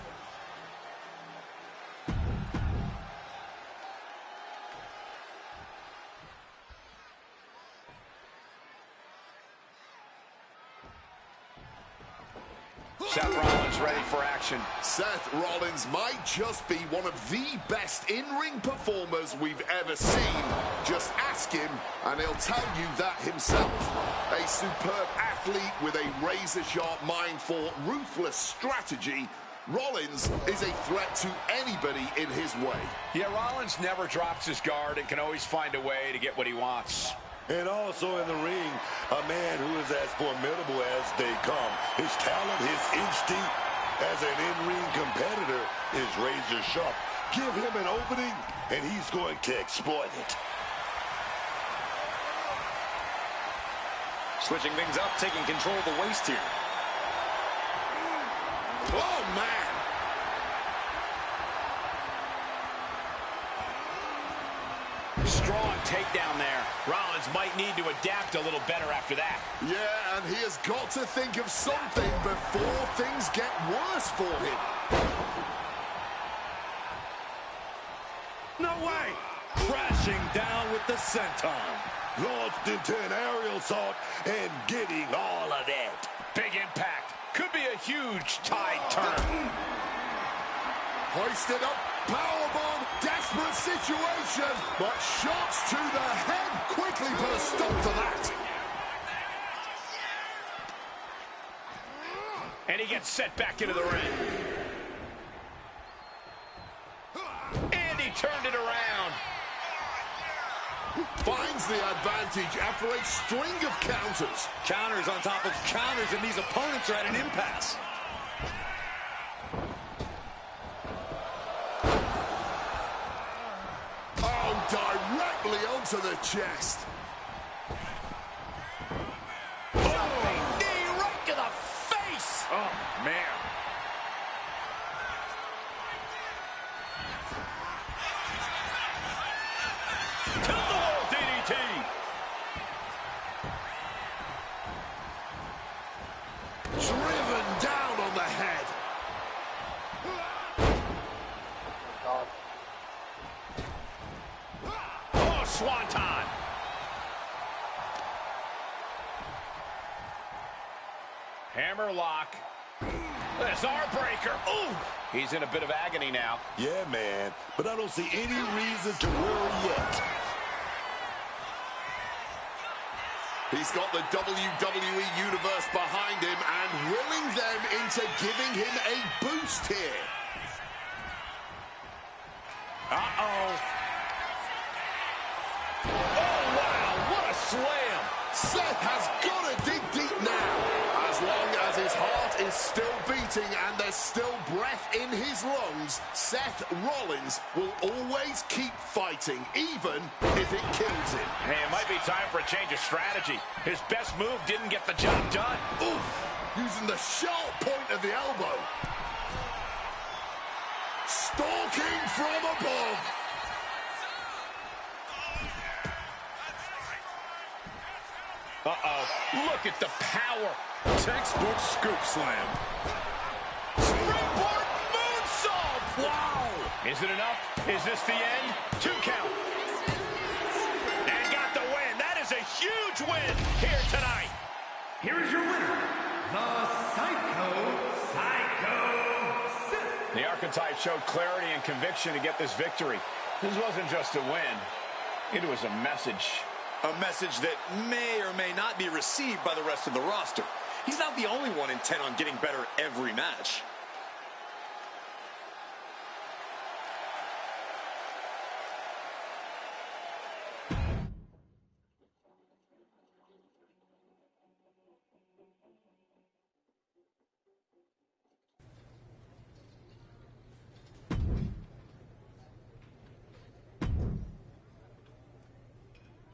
Seth Rollins ready for action. Seth Rollins might just be one of the best in-ring performers we've ever seen. Just ask him, and he'll tell you that himself. A superb athlete with a razor-sharp mind for ruthless strategy, Rollins is a threat to anybody in his way. Yeah, Rollins never drops his guard and can always find a way to get what he wants. And also in the ring, a man who is as formidable as they come. His talent, his instinct as an in-ring competitor is razor sharp. Give him an opening, and he's going to exploit it. Switching things up, taking control of the waist here. Oh, man! Strong takedown there. Rollins might need to adapt a little better after that. Yeah, and he has got to think of something before things get worse for him. No way! Crashing down with the senton. Launched into an aerial assault and getting all of that. Big impact. Could be a huge tide turner. Hoisted up, powerbomb, desperate situation, but shots to the head quickly put a stop to that. And he gets set back into the ring. And he turned it around. Finds the advantage after a string of counters. Counters on top of counters, and these opponents are at an impasse. Oh, directly onto the chest. Knee right to the face. Oh, man. Tilt-a-wall DDT. Driven down on the head. Oh, swanton. Hammerlock. This arm breaker. Ooh. He's in a bit of agony now. Yeah, man, but I don't see any reason to worry yet. He's got the WWE Universe behind him and willing them into giving him a boost here. Uh-oh. Oh, wow, what a slam. Seth has got to dig deep now. As long as his heart is still beating and there's still breath in his lungs, Seth Rollins will always keep fighting, even if it kills him. Hey, it might be time for a change of strategy. His best move didn't get the job done. Oof, using the sharp point of the elbow. Stalking from above. Uh-oh. Look at the power. Textbook scoop slam. Springboard moonsault. Wow. Is it enough? Is this the end? 2 count. And got the win. That is a huge win here tonight. Here is your winner, the Psycho Sith. The Archetype showed clarity and conviction to get this victory. This wasn't just a win. It was a message. A message that may or may not be received by the rest of the roster. He's not the only one intent on getting better every match.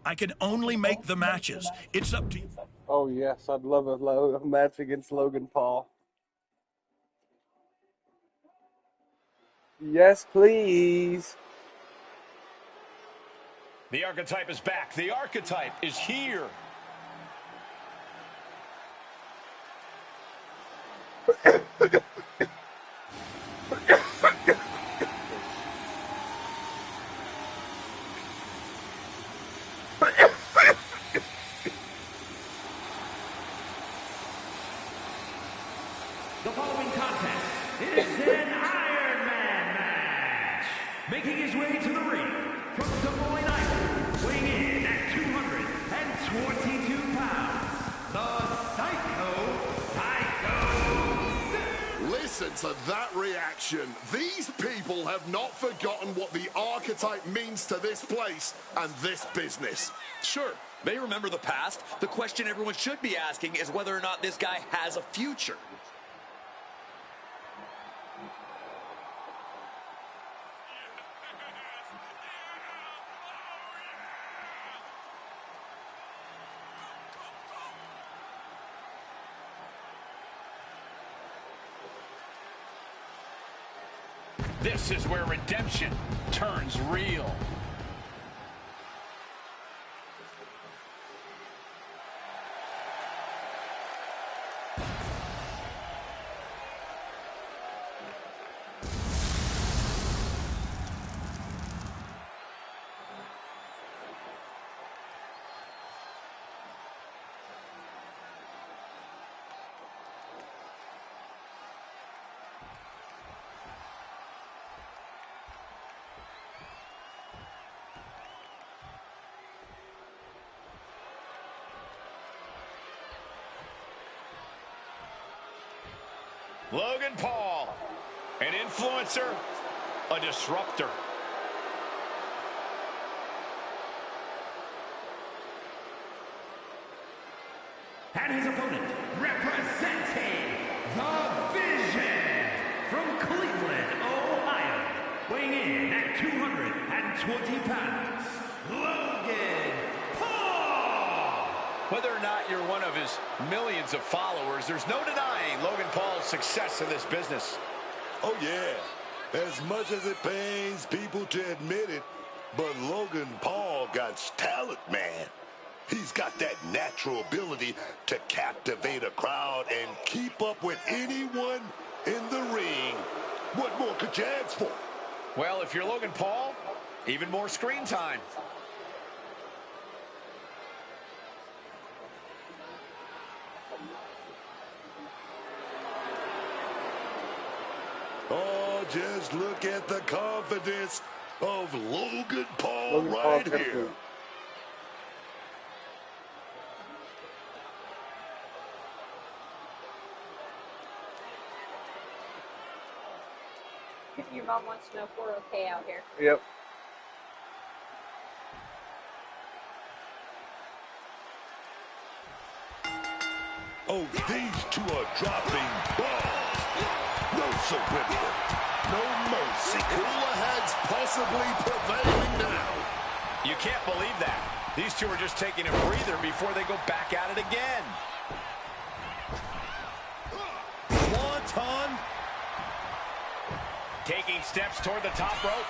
I can only make the matches. It's up to you. Oh, yes. I'd love a match against Logan Paul. Yes, please. The Archetype is back. The Archetype is here. The following contest is an Iron Man match. Making his way to the ring from Des Moines, Iowa, weighing in at 222 pounds, the Psycho. Listen to that reaction. These people have not forgotten what the Archetype means to this place and this business. Sure, they remember the past. The question everyone should be asking is whether or not this guy has a future. This is where redemption turns real. Logan Paul, an influencer, a disruptor. And his opponent, representing the Vision from Cleveland, Ohio, weighing in at 220 pounds, Logan Paul. Whether or not you're one of his millions of followers, there's no denying Logan Paul's success in this business. Oh, yeah. As much as it pains people to admit it, but Logan Paul got talent, man. He's got that natural ability to captivate a crowd and keep up with anyone in the ring. What more could you ask for? Well, if you're Logan Paul, even more screen time. Oh, just look at the confidence of Logan Paul right here. Your mom wants to know if we're okay out here. Yep. Oh, these two are dropping balls. No surrender. No mercy. Cooler heads possibly prevailing now. You can't believe that. These two are just taking a breather before they go back at it again. Swanton. Taking steps toward the top rope.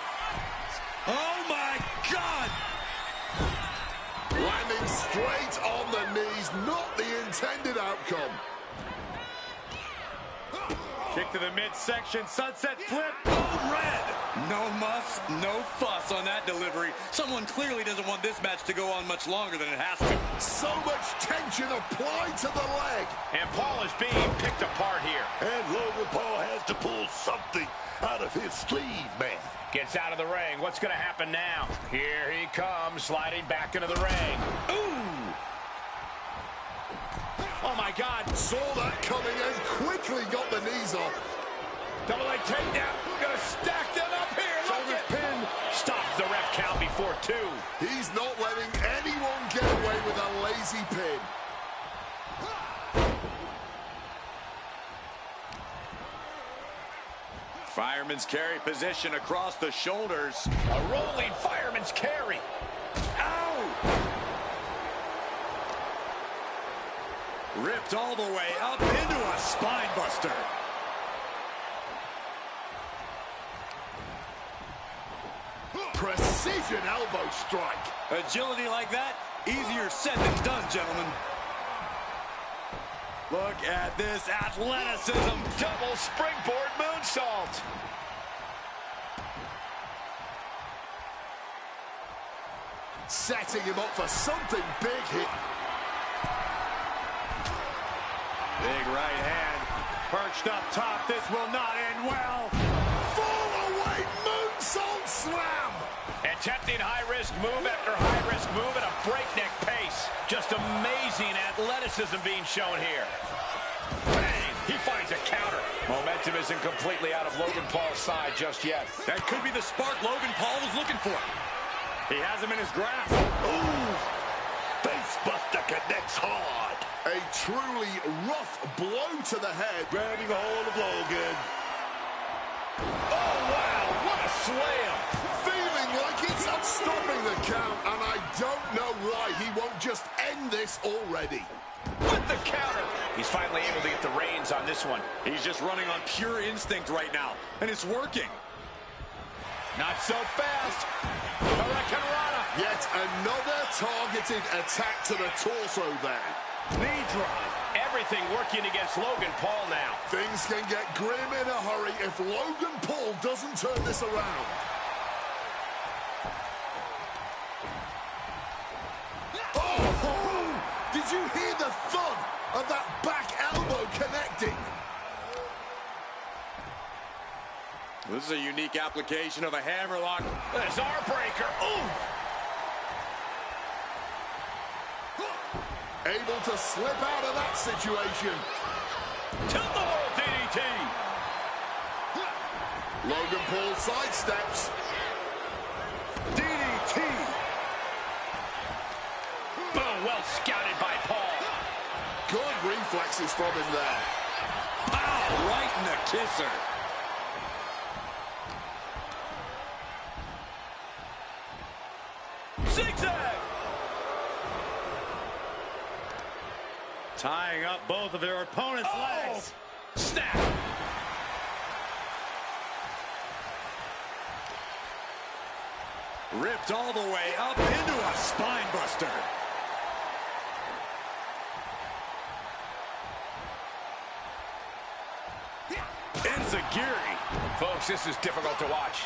Oh, my God! Landing straight on the knees, not the intended outcome. Kick to the midsection, sunset flip. Oh, red! No muss, no fuss on that delivery. Someone clearly doesn't want this match to go on much longer than it has to. So much tension applied to the leg. And Paul is being picked apart here. And Logan Paul has to pull something out of his sleeve, man. Gets out of the ring. What's going to happen now? Here he comes, sliding back into the ring. Ooh! Oh, my God. Saw that coming and quickly got the knees off. Double leg takedown. Gonna stack them up here. Shoulder pin. Stops the ref count before 2. He's not letting anyone get away with a lazy pin. Fireman's carry position across the shoulders. A rolling fireman's carry. Ow! Ripped all the way up into a spine buster. Precision elbow strike. Agility like that, easier said than done, gentlemen. Look at this athleticism. Double springboard moonsault. Setting him up for something big here. Big right hand. Perched up top. This will not end well. Fall away moonsault slam. Attempting high-risk move after high-risk move at a breakneck pace. Just amazing athleticism being shown here. Bang! He finds a counter. Momentum isn't completely out of Logan Paul's side just yet. That could be the spark Logan Paul was looking for. He has him in his grasp. Ooh! Facebuster connects hard. A truly rough blow to the head. Grabbing a hold of Logan. Oh, wow! What a slam! Feeling like it's stopping the count, and I don't know why he won't just end this already. With the counter. He's finally able to get the reins on this one. He's just running on pure instinct right now, and it's working. Not so fast. Hurricanrana. Yet another targeted attack to the torso there. Knee drop. Everything working against Logan Paul now. Things can get grim in a hurry if Logan Paul doesn't turn this around. Oh! Did you hear the thud of that back elbow connecting? This is a unique application of a hammerlock. There's our breaker. Ooh! Able to slip out of that situation. Tilt-the-world DDT. DDT. Logan Paul sidesteps. DDT. Boom, well scouted by Paul. Good reflexes from him there. Pow, right in the kisser. Zigzag. Tying up both of their opponent's legs. Snap. Ripped all the way up into a spine buster. Enziguri. Folks, this is difficult to watch.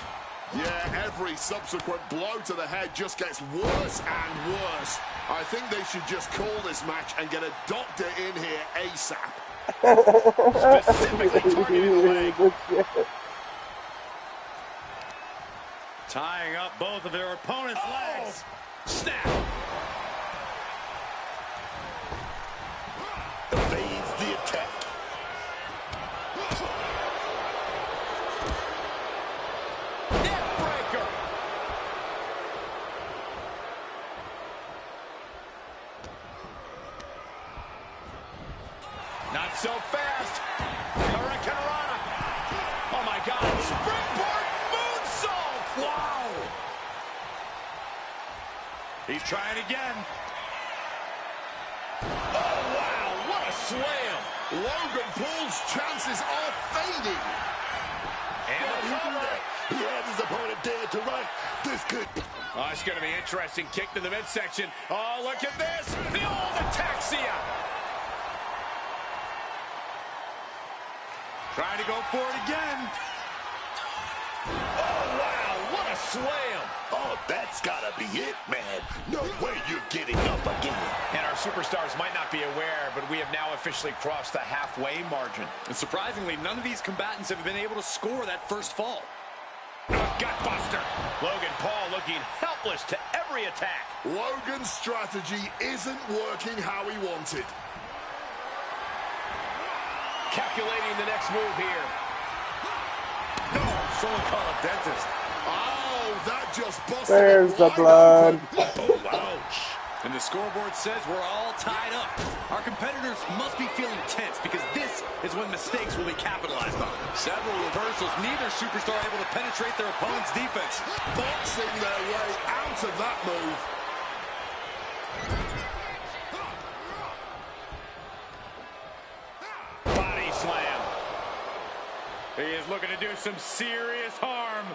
Yeah, every subsequent blow to the head just gets worse and worse. I think they should just call this match and get a doctor in here ASAP. Specifically targeting the leg. Tying up both of their opponent's legs. Snap. Evades the attack. Neckbreaker. Not so fast. Hurricanrana. Oh my God. Springboard moonsault. Wow. He's trying again. Oh wow. What a slam. Logan Paul's chances are fading. And the cover. He had his opponent dead to right. This could... Oh, it's going to be interesting. Kick to the midsection. Oh, look at this. The old ataxia. Trying to go for it again. Oh, wow. What a slam. Oh, that's gotta be it, man. No way you're getting up again. And our superstars might not be aware, but we have now officially crossed the halfway margin. And surprisingly, none of these combatants have been able to score that first fall. Gutbuster. Logan Paul looking helpless to every attack. Logan's strategy isn't working how he wanted. Calculating the next move here. No, someone call a dentist. Oh, that just busted. There's the right blood. open. Oh, ouch. And the scoreboard says we're all tied up. Our competitors must be feeling tense because this is when mistakes will be capitalized on. Several reversals, neither superstar able to penetrate their opponent's defense. Boxing their way out of that move. Body slam. He is looking to do some serious harm.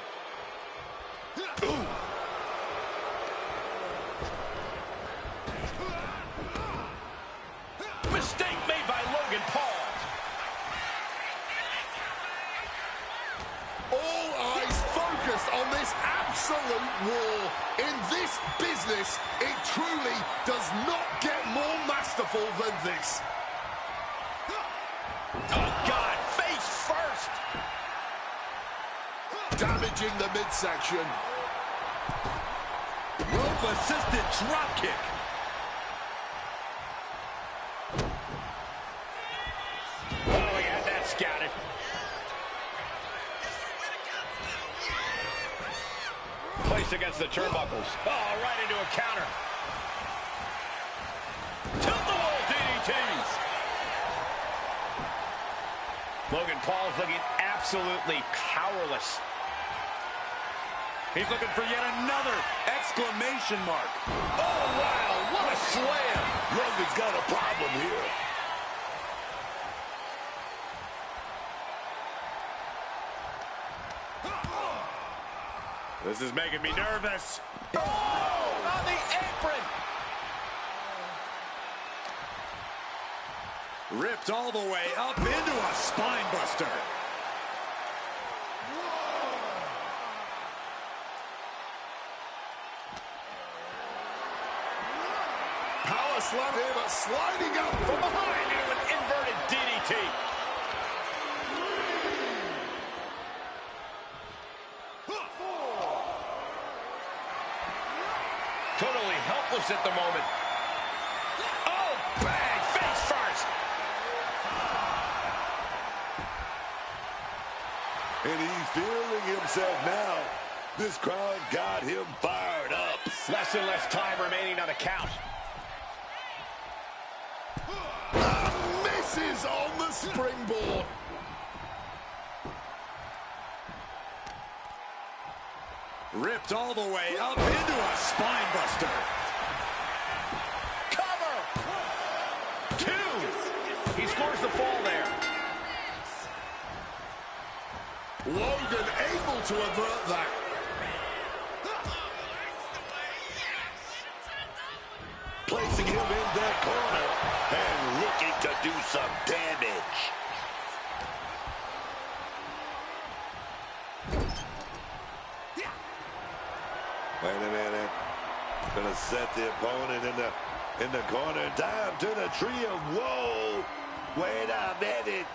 Ooh. Mistake made by Logan Paul. All eyes focused on this absolute war. In this business, it truly does not get more masterful than this. Oh, God, face first. Damaging the midsection. Rope-assisted drop kick. Oh, we got that scouted. Placed against the turnbuckles. Oh, right into a counter. Tilt-the-wall DDTs. Logan Paul's looking absolutely powerless. He's looking for yet another exclamation mark. Oh, wow, what a slam. Logan's got a problem here. This is making me nervous. Oh, on the apron. Ripped all the way up into a spine buster. Power slam here, but sliding up From behind into an inverted DDT. Totally helpless at the moment. Oh, bang! Face first. And he's feeling himself now. This crowd got him fired up. Less and less time remaining on the count. Misses on the springboard. Ripped all the way up into a spine buster. Cover! 2! He scores the fall there. Logan able to avert that. Placing him in that corner and looking to do some damage. Wait a minute. Gonna set the opponent in the corner down to the tree of woe. Wait a minute.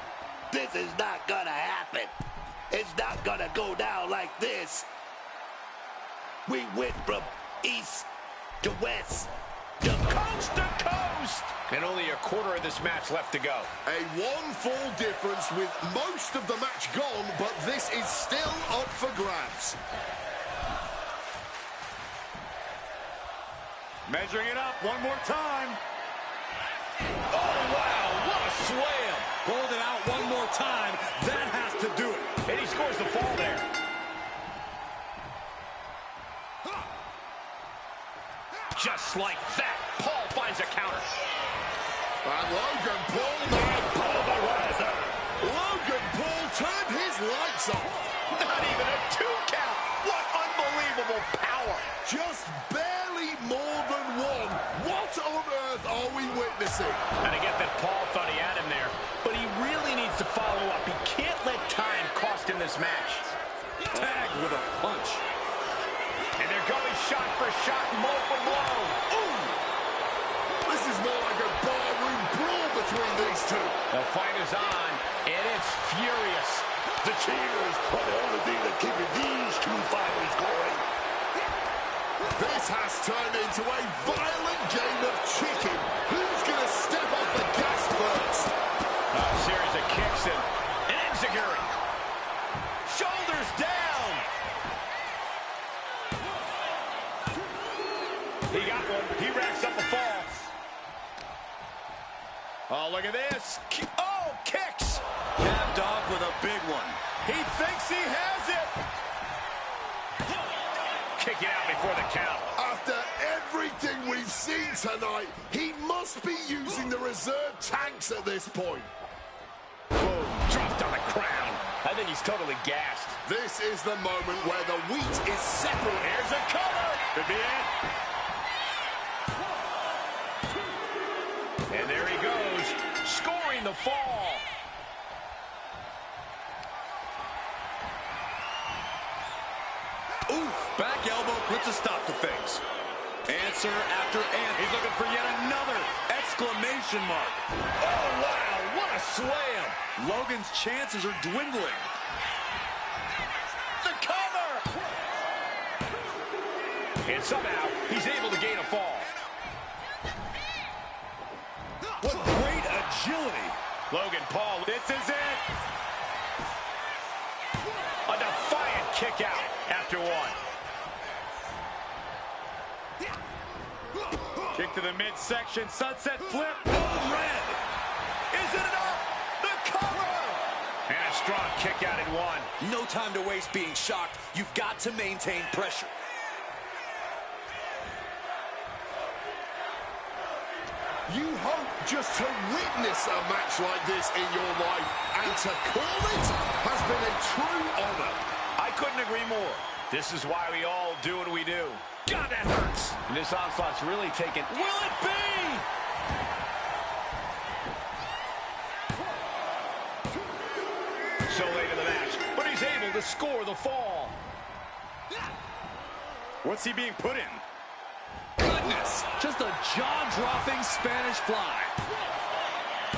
This is not gonna happen. It's not gonna go down like this. We went from east to west to coast to coast. And only a quarter of this match left to go. A 1-fall difference with most of the match gone, but this is still up for grabs. Measuring it up one more time. Oh, wow, what a slam. Pulled it out one more time. That has to do it. And he scores the fall there. Just like that, Paul finds a counter. And Logan Paul now pulverized. Logan Paul turned his lights off. Not even a 2 count. What unbelievable power. Just barely more than 1. What on earth are we witnessing? And I get that Paul thought he had him there, but he really needs to follow up. He can't let time cost him this match. Tagged with a punch. And they're going shot for shot, blow for blow. Ooh! This is more like a barroom brawl between these two. The fight is on, and it's furious. The cheers are the only thing that keeping these two fighters going. This has turned into a violent game of chicken. Who's going to step off the gas first? A series of kicks and enziguri. Shoulders down. He got one. He racks up a fall. Oh, look at this. Oh, kicks. Capped off with a big one. He thinks he has it. Kick it out before the count. After everything we've seen tonight, he must be using the reserve tanks at this point. Boom, dropped on the crown. I think he's totally gassed. This is the moment where the wheat is separated. Here's a cover. Could be it. And there he goes, scoring the fall. Oof, back elbow puts a stop to things. Answer after answer. He's looking for yet another exclamation mark. Oh, wow, what a slam. Logan's chances are dwindling. The cover. And somehow, he's able to gain a fall. What great agility. Logan Paul, this is it. A defiant kick out after 1. Kick to the midsection, sunset flip. Oh, red. Is it enough? The cover. And a strong kick out in 1. No time to waste being shocked. You've got to maintain pressure. You hope just to witness a match like this in your life, and to call it has been a true honor. I couldn't agree more. This is why we all do what we do. God, that hurts. And this onslaught's really taken. Will it be? So late in the match, but he's able to score the fall. What's he being put in? Goodness, just a jaw-dropping Spanish fly.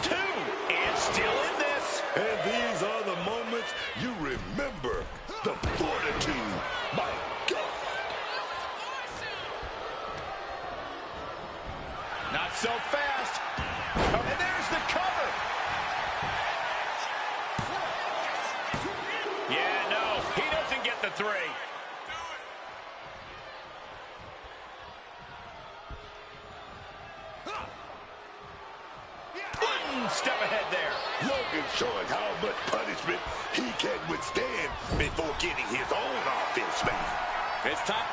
2, and still in this. And these are the moments you remember. The fortitude. My God. Not so fast. And there's the cover. Yeah, step ahead there. Logan showing how much punishment he can withstand before getting his own offense made. It's time.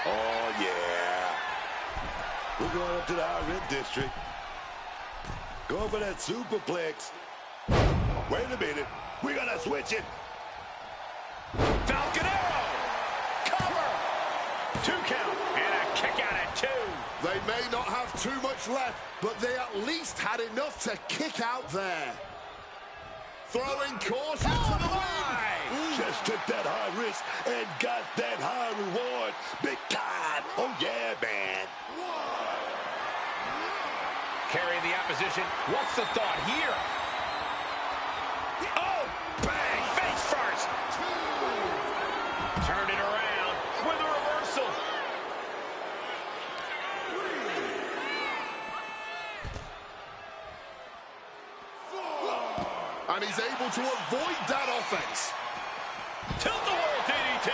Oh, yeah. We're going up to the high-red district. Going for that superplex. Wait a minute. We're going to switch it. Falcon Arrow. Cover. 2 count. And a kick out at 2. They may not have too much left, but they at least had enough to kick out there. Throwing caution to the wind. Just took that high risk and got that high reward. Big time. Oh, yeah, man. Carrying the opposition. What's the thought here? Oh, bang! Face first. Turned it around with a reversal. And he's able to avoid that offense. Tilt-the-world DDT.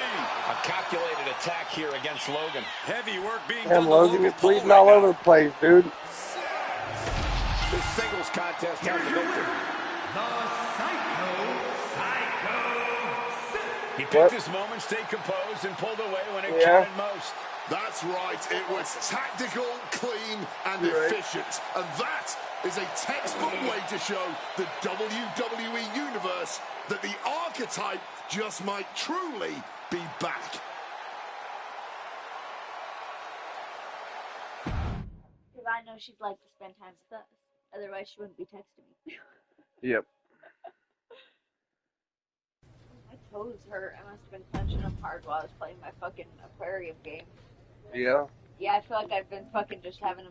A calculated attack here against Logan. Heavy work being Damn, done to Logan, Logan you're Paul bleeding right all now. over the place, dude. This singles contest has the victor. He picked his moment, stayed composed, and pulled away when it counted most. That's right. It was tactical, clean, and efficient. And that is a textbook way to show the WWE Universe that the archetype just might truly be back. Because I know she'd like to spend time with us. Otherwise, she wouldn't be texting me. Yep. My toes hurt. I must have been punching them hard while I was playing my fucking aquarium game. Yeah. Yeah, I feel like I've been fucking just having them